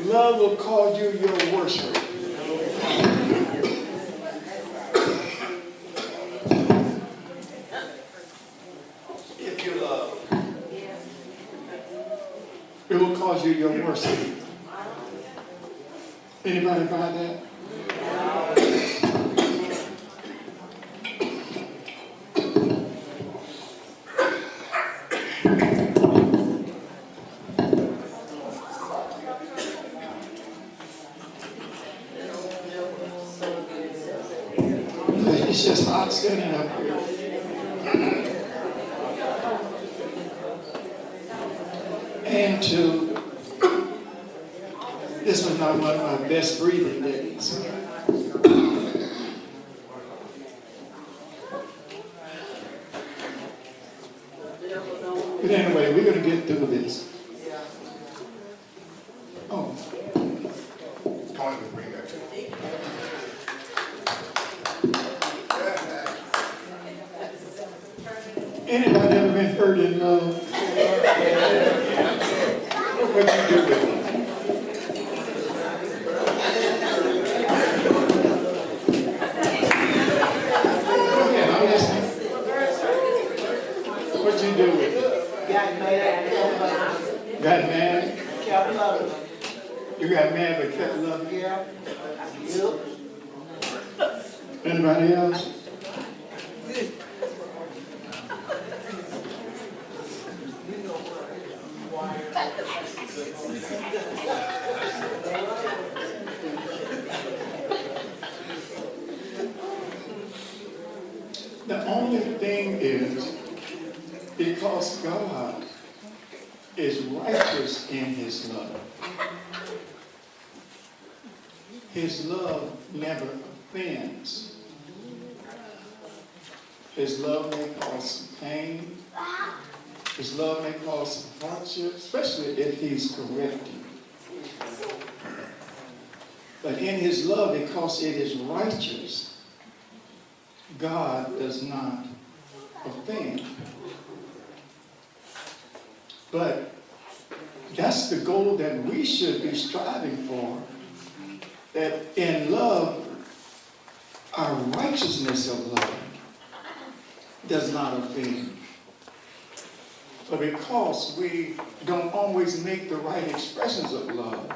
Love will call you your worst hurt. If you love, it will cause you your worst hurt. Anybody buy that? It's just hot standing up here. And this was not one of my best breathing days. But anyway, we're going to get through this. Oh. Tony will bring that to you. Anybody ever been hurt in love? What you do with it? Go ahead, I'm listening. What you do with it? Got mad. Got mad? Kept loving. You got mad but kept loving? Yeah. Yep. Anybody else? The only thing is, because God is righteous in His love, His love never offends. His love may cause some pain. His love may cause some hardship, especially if He's correcting. But in His love, because it is righteous, God does not offend. But that's the goal that we should be striving for. That in love, our righteousness of love does not offend. But because we don't always make the right expressions of love,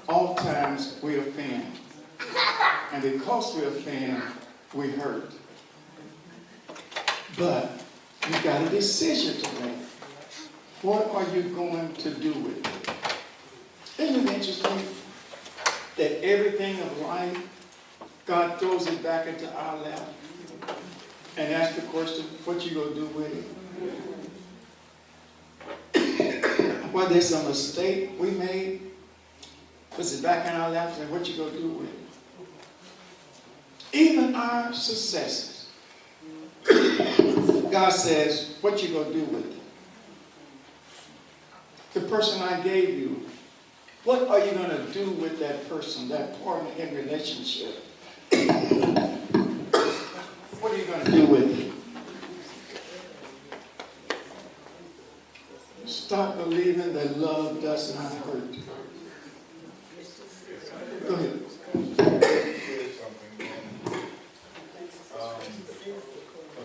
oftentimes we offend. And because we offend, we hurt. But you've got a decision to make. What are you going to do with it? Isn't it interesting that everything of life, God throws it back into our lap and asks the question, what you going to do with it? Whether it's a mistake we made, puts it back in our laps, and what you gonna do with it? Even our successes. God says, what you gonna do with it? The person I gave you, what are you gonna do with that person, that partner in relationship? What are you gonna do with it? Start believing that love does not hurt. Go ahead. Said something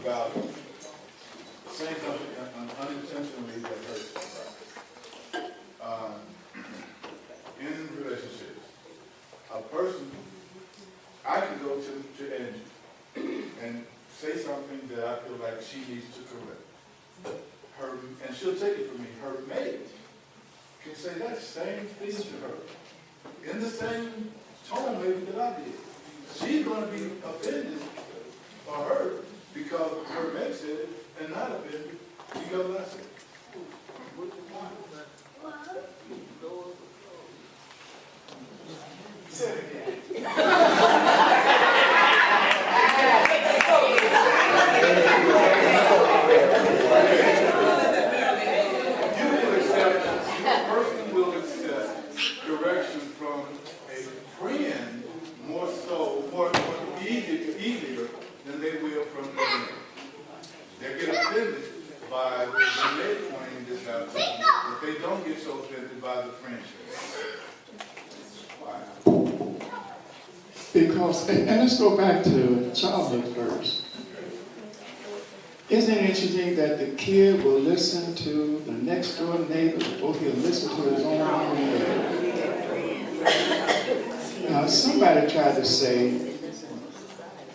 about saying something unintentionally that hurts somebody. In relationships, a person, I can go to Angie and say something that I feel like she needs to correct. Her, and she'll take it from me. Her mate can say that same thing to her in the same tone maybe that I did. She's going to be offended or hurt because her mate said it, and not offended because I said it. Say it again. Correction from a friend more easier than they will from the enemy. They get offended by when they claim this out, but they don't get so offended by the friendship. Why? Because, and let's go back to childhood first. Isn't it interesting that the kid will listen to the next door neighbor before he'll listen to his own mom and dad? Now, somebody tried to say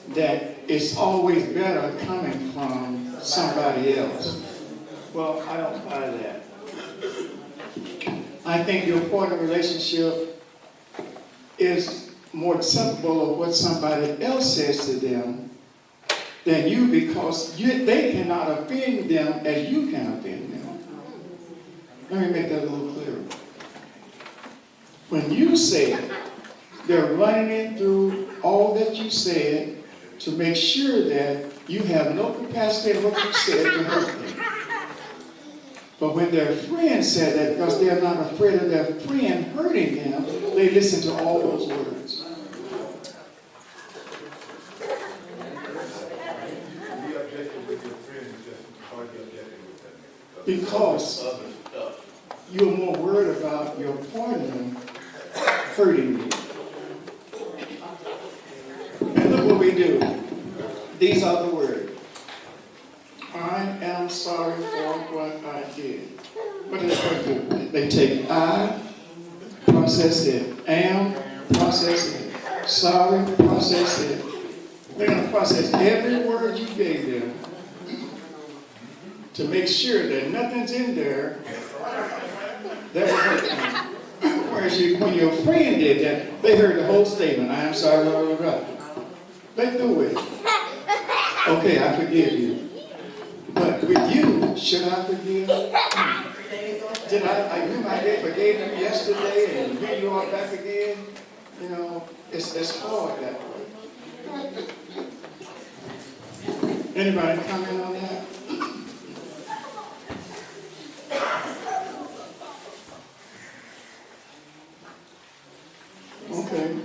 that it's always better coming from somebody else. Well, I don't buy that. I think your partner relationship is more acceptable of what somebody else says to them than you, because they cannot offend them as you can offend them. Let me make that a little clearer. When you say it, they're running in through all that you said to make sure that you have no capacity in what you said to hurt them. But when their friend said that, because they're not afraid of their friend hurting them, they listen to all those words. Because you're more worried about your partner hurting you. And look what we do. These are the words. I am sorry for what I did. What do they do? They take I, process it. Am, process it. Sorry, process it. They're going to process every word you gave them to make sure that nothing's in there that will hurt them. Whereas when your friend did that, they heard the whole statement. I am sorry, blah, blah, blah. They threw it. Okay, I forgive you. But with you, should I forgive? Did I forgave them yesterday, and here you are back again? You know, it's hard that way. Anybody comment on that? Okay.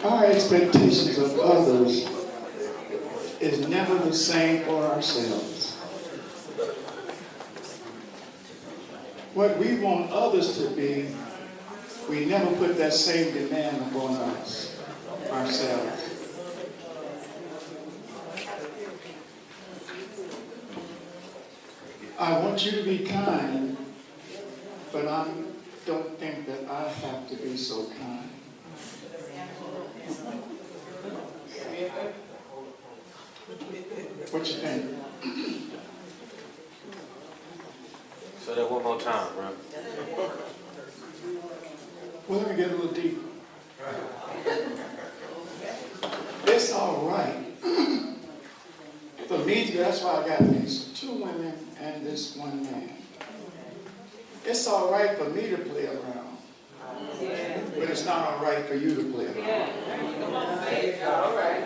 Our expectations of others is never the same for ourselves. What we want others to be, we never put that same demand upon us, ourselves. I want you to be kind, but I don't think that I have to be so kind. What you think? Say that one more time, bro. Well, let me get a little deeper. It's all right for me to, that's why I got these 2 women and this 1 man. It's all right for me to play around, but it's not all right for you to play around. All right.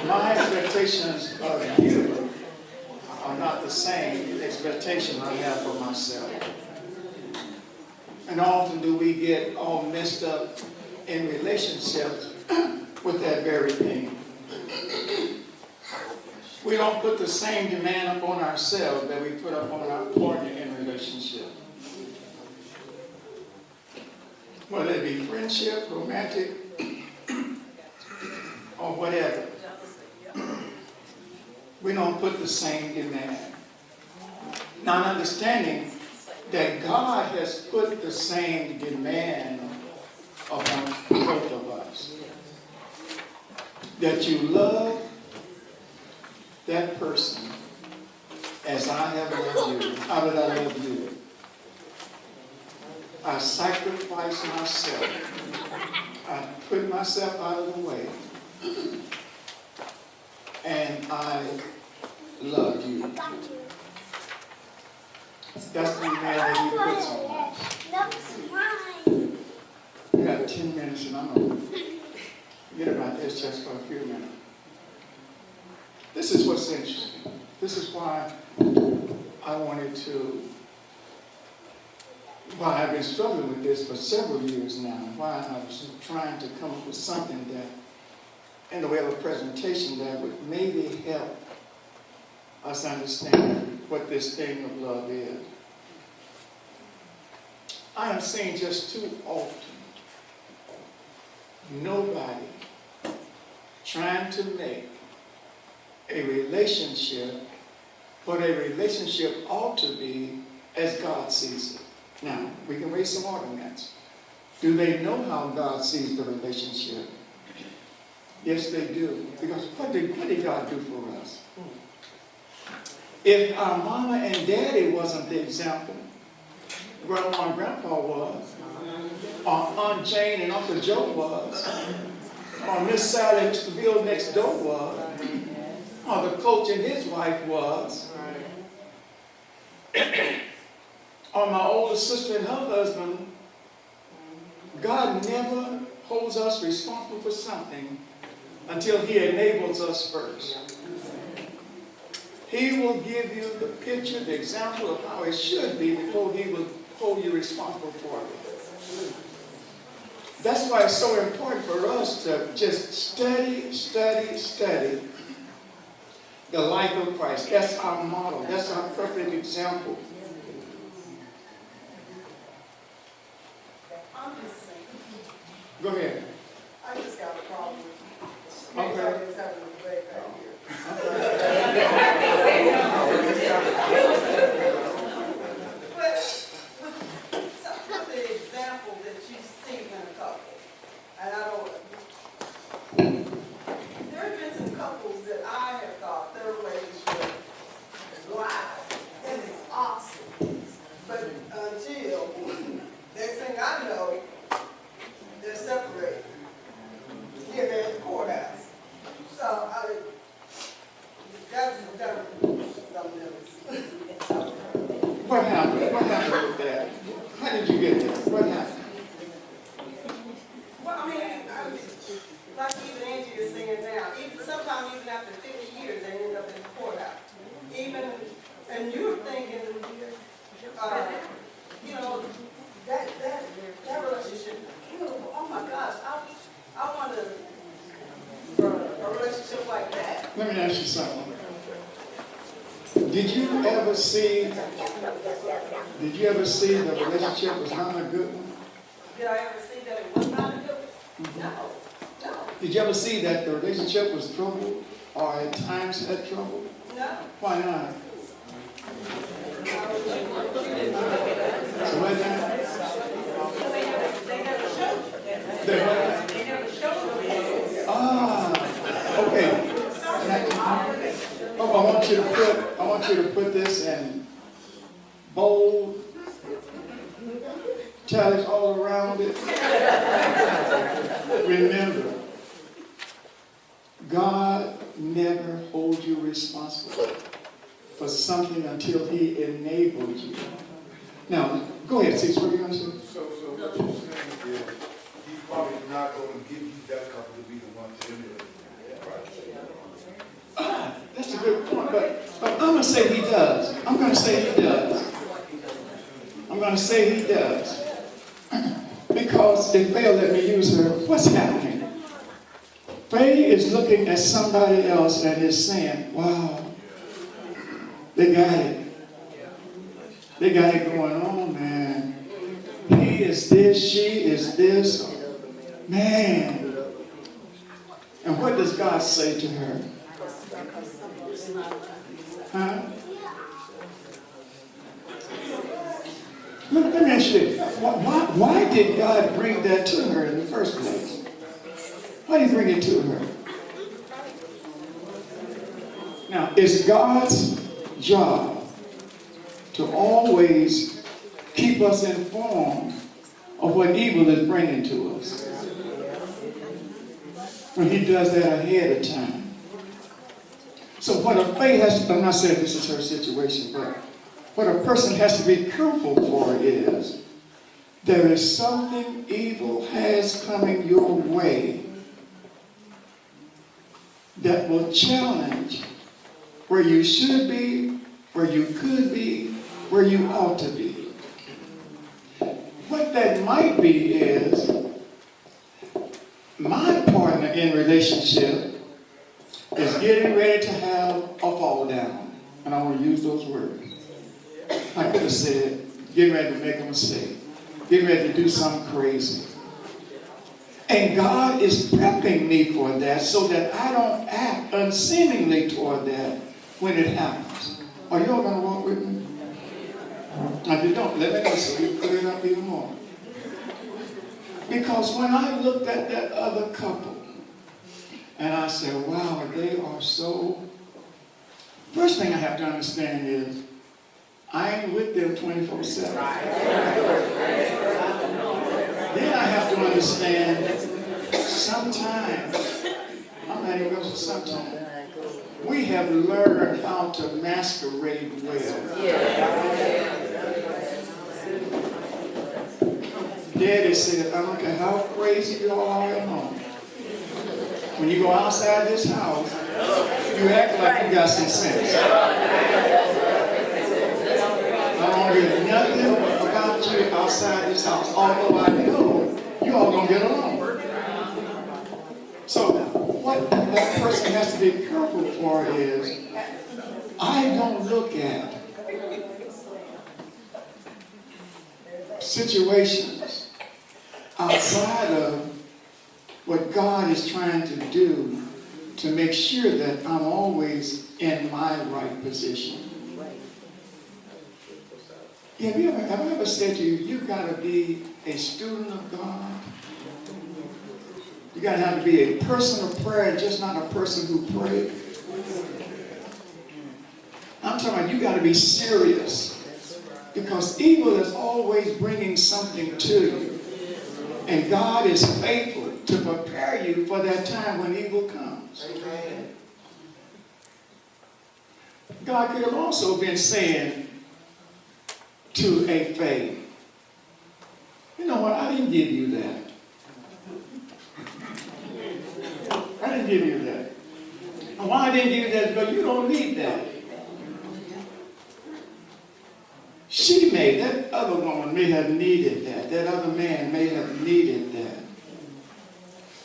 My expectations of you are not the same expectation I have for myself. And often do we get all messed up in relationships with that very thing. We don't put the same demand upon ourselves that we put upon our partner in a relationship. Whether it be friendship, romantic, or whatever. We don't put the same demand. Not understanding that God has put the same demand upon both of us. That you love that person as I have loved you. How did I love you? I sacrificed myself. I put myself out of the way. And I love you. That's the demand that he puts on us. We got 10 minutes and I'm going to forget about this just for a few minutes. This is what's interesting. This is why I wanted to, why I've been struggling with this for several years now. Why I was trying to come up with something that, in the way of a presentation that would maybe help us understand what this thing of love is. I have seen just too often nobody trying to make a relationship what a relationship ought to be as God sees it. Now, we can raise some arguments. Do they know how God sees the relationship? Yes, they do. Because what did God do for us? If our mama and daddy wasn't the example, grandma and grandpa was, or Aunt Jane and Uncle Joe was, or Miss Sally and Mr. Bill next door was, or the coach and his wife was, or my older sister and her husband, God never holds us responsible for something until he enables us first. He will give you the picture, the example of how it should be before he will hold you responsible for it. That's why it's so important for us to just study the life of Christ. That's our model. That's our perfect example. I'm just saying, Go ahead. I just got a problem. Okay. I just having a break out here. But with the example that you see in a couple, and I don't, there have been some couples that I have thought their relationship, wow, that is awesome. But until, next thing I know, they're separated. Here they're at the courthouse. So that's something else. What happened? What happened with that? How did you get there? What happened? Well, I mean, like even Angie is saying now, sometimes even after 50 years, they end up in the courthouse. Even, and you're thinking, you know, that relationship, beautiful. Oh my gosh, I want a relationship like that. Let me ask you something. Did you ever see the relationship was not a good one? Did I ever see that it was not a good one? No. Did you ever see that the relationship was troubled or at times had trouble? No. Why not? So why not? They never showed you. Okay. I want you to put this in bold Tallies all around it. Remember, God never holds you responsible for something until He enables you. Now, go ahead, Cece, what are you going to say? So what you're saying is, he's probably not going to give you that couple to be the one to emulate. That's a good point, but I'm going to say He does. I'm going to say He does. I'm going to say He does. Because if they'll let me use her, what's happening? Faye is looking at somebody else and is saying, wow, they got it. They got it going on, man. He is this, she is this. Man. And what does God say to her? Huh? Let me ask you this. Why did God bring that to her in the first place? Why did He bring it to her? Now, it's God's job to always keep us informed of what evil is bringing to us. When He does that ahead of time. So what a faith has to, I'm not saying this is her situation, but what a person has to be careful for is there is something evil has coming your way that will challenge where you should be, where you could be, where you ought to be. What that might be is my partner in relationship is getting ready to have a fall down. And I want to use those words. I could have said, getting ready to make a mistake. Getting ready to do something crazy. And God is prepping me for that so that I don't act unseemingly toward that when it happens. Are you all going to walk with me? Now, if you don't, let me know so we clear it up even more. Because when I looked at that other couple, and I said, wow, they are so... First thing I have to understand is, I ain't with them 24/7. Then I have to understand, sometimes, I'm not even going to say sometimes, we have learned how to masquerade well. Daddy said, I don't care how crazy you are at home. When you go outside this house, you act like you got some sense. I don't hear nothing about you outside this house, although I know you all gonna get along. So what that person has to be careful for is, I don't look at situations outside of what God is trying to do to make sure that I'm always in my right position. Yeah, have I ever said to you, you've got to be a student of God? You got to have to be a person of prayer, just not a person who prays. I'm talking about you got to be serious. Because evil is always bringing something to you. And God is faithful to prepare you for that time when evil comes. God could have also been saying to a faith, you know what, I didn't give you that. I didn't give you that. And why I didn't give you that? Because you don't need that. That other woman may have needed that. That other man may have needed that.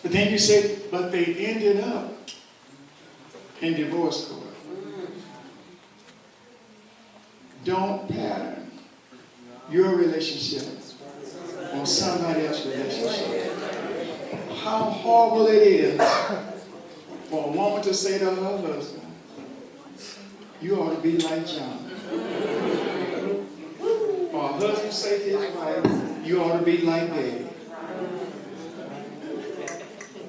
But then you say, but they ended up in divorce court. Don't pattern your relationship on somebody else's relationship. How horrible it is for a woman to say to her husband, you ought to be like John. Or a husband say to his wife, you ought to be like Daddy.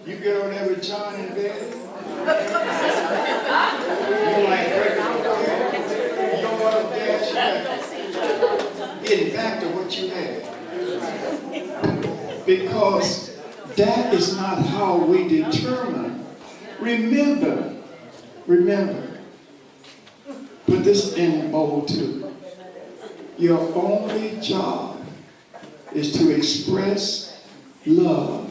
You get over there with John in bed, you like breaking. You don't want to dance, getting back to what you had. because that is not how we determine. Remember, put this in bold too. Your only job is to express love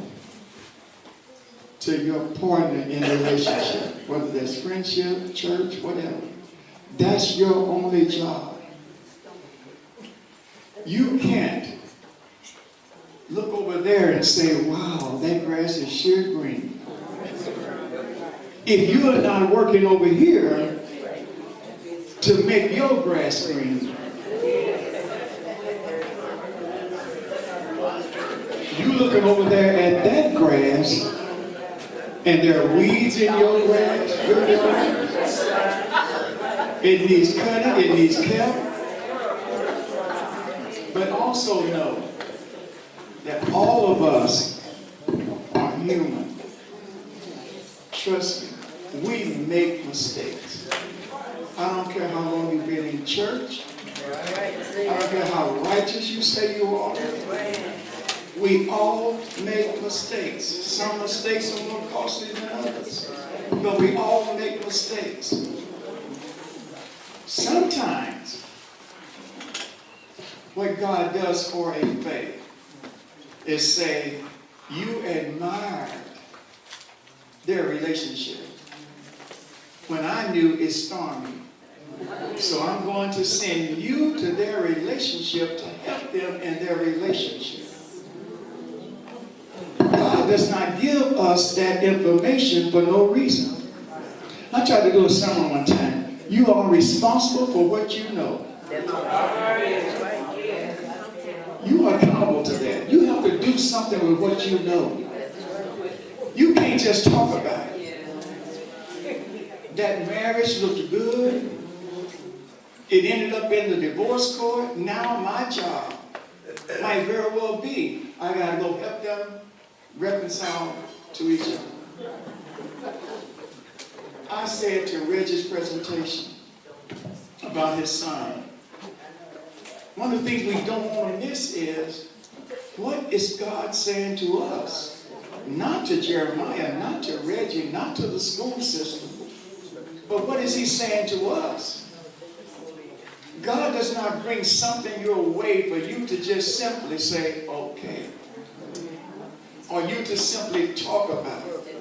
to your partner in a relationship, whether that's friendship, church, whatever. That's your only job. You can't look over there and say, wow, that grass is sheer green. If you are not working over here to make your grass green, you looking over there at that grass, and there are weeds in your grass. It needs cutting, it needs kept. But also know that all of us are human. Trust me, we make mistakes. I don't care how long you've been in church. I don't care how righteous you say you are. We all make mistakes. Some mistakes are more costly than others. But we all make mistakes. Sometimes, what God does for a faith is say, you admired their relationship when I knew it's stormy. So I'm going to send you to their relationship to help them in their relationship. God does not give us that information for no reason. I tried to do a sermon one time. You are responsible for what you know. You are accountable to that. You have to do something with what you know. You can't just talk about it. That marriage looked good. It ended up in the divorce court. Now my job might very well be, I got to go help them reconcile to each other. I said to Reggie's presentation about his son, one of the things we don't want to miss is, what is God saying to us? Not to Jeremiah, not to Reggie, not to the school system, but what is he saying to us? God does not bring something your way for you to just simply say, okay. Or you to simply talk about it.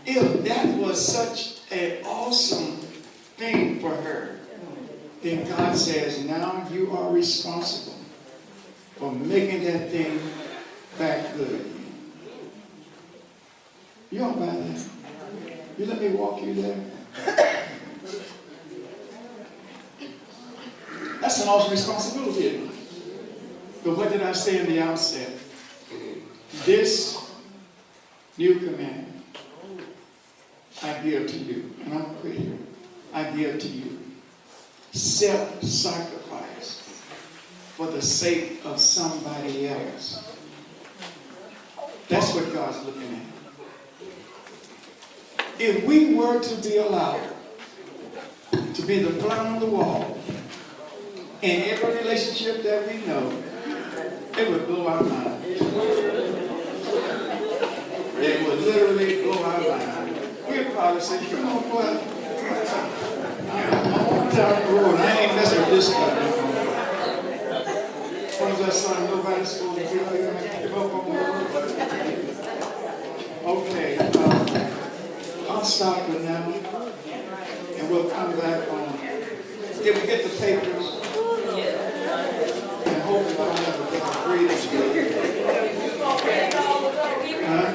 If that was such an awesome thing for her, then God says, now you are responsible for making that thing back good. You don't buy that? You let me walk you there? That's an awesome responsibility, isn't it? But what did I say in the outset? This new commandment I give to you, and I'm quit here. I give to you self-sacrifice for the sake of somebody else. That's what God's looking at. If we were to be allowed to be the fly on the wall in every relationship that we know, it would blow our mind. It would literally blow our mind. We'd probably say, you know what? I'm on down the road. I ain't messing with this guy. What was that song? Nobody's supposed to give up on the road. Okay. I'll stop it now. And we'll come back on. Did we get the papers? And hopefully I don't have to get the breathing. Huh?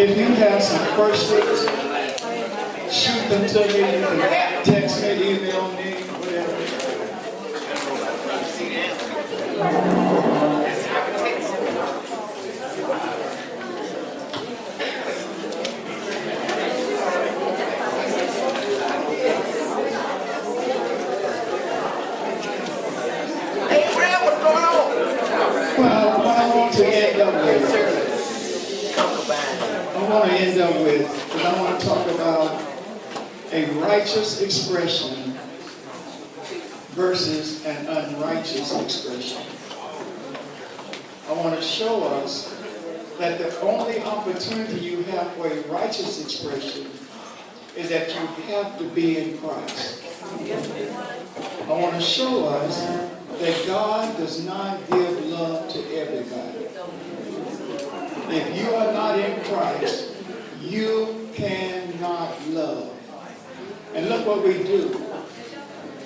If you have some questions, shoot them to me. You can text me, email me, whatever. Hey, Fred, what's going on? Well, what I want to end up with, Concubine. I want to end up with, because I want to talk about a righteous expression versus an unrighteous expression. I want to show us that the only opportunity you have for a righteous expression is that you have to be in Christ. I want to show us that God does not give love to everybody. If you are not in Christ, you cannot love. And look what we do.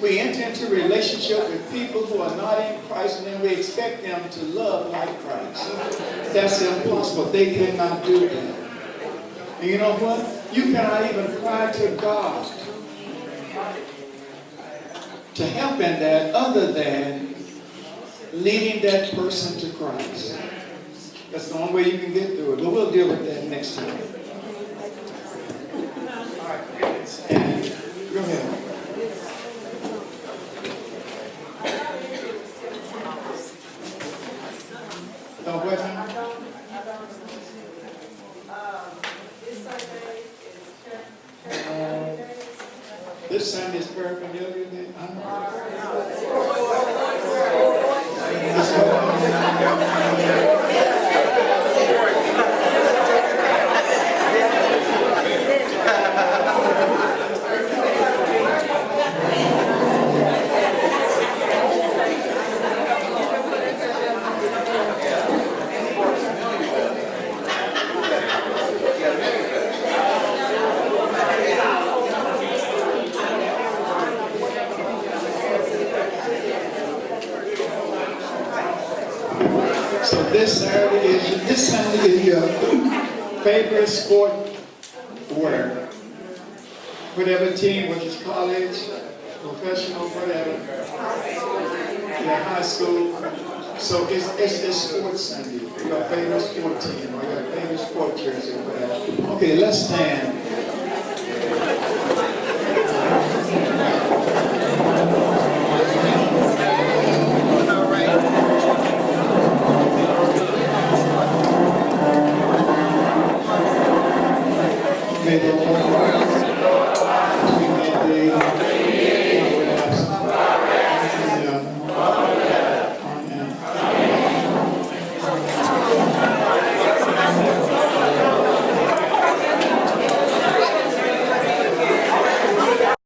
We enter into a relationship with people who are not in Christ, and then we expect them to love like Christ. That's impossible. They cannot do that. And you know what? You cannot even cry to God to help in that other than leading that person to Christ. That's the only way you can get through it. But we'll deal with that next time. And go ahead. No, what? This Sunday is paraphernalia day. I don't This Sunday is your favorite sport wear. Whatever team, whether it's college, professional, whatever. Yeah, high school. So it's sports Sunday. Your favorite sport team or your favorite sport jersey or whatever. Okay, let's stand.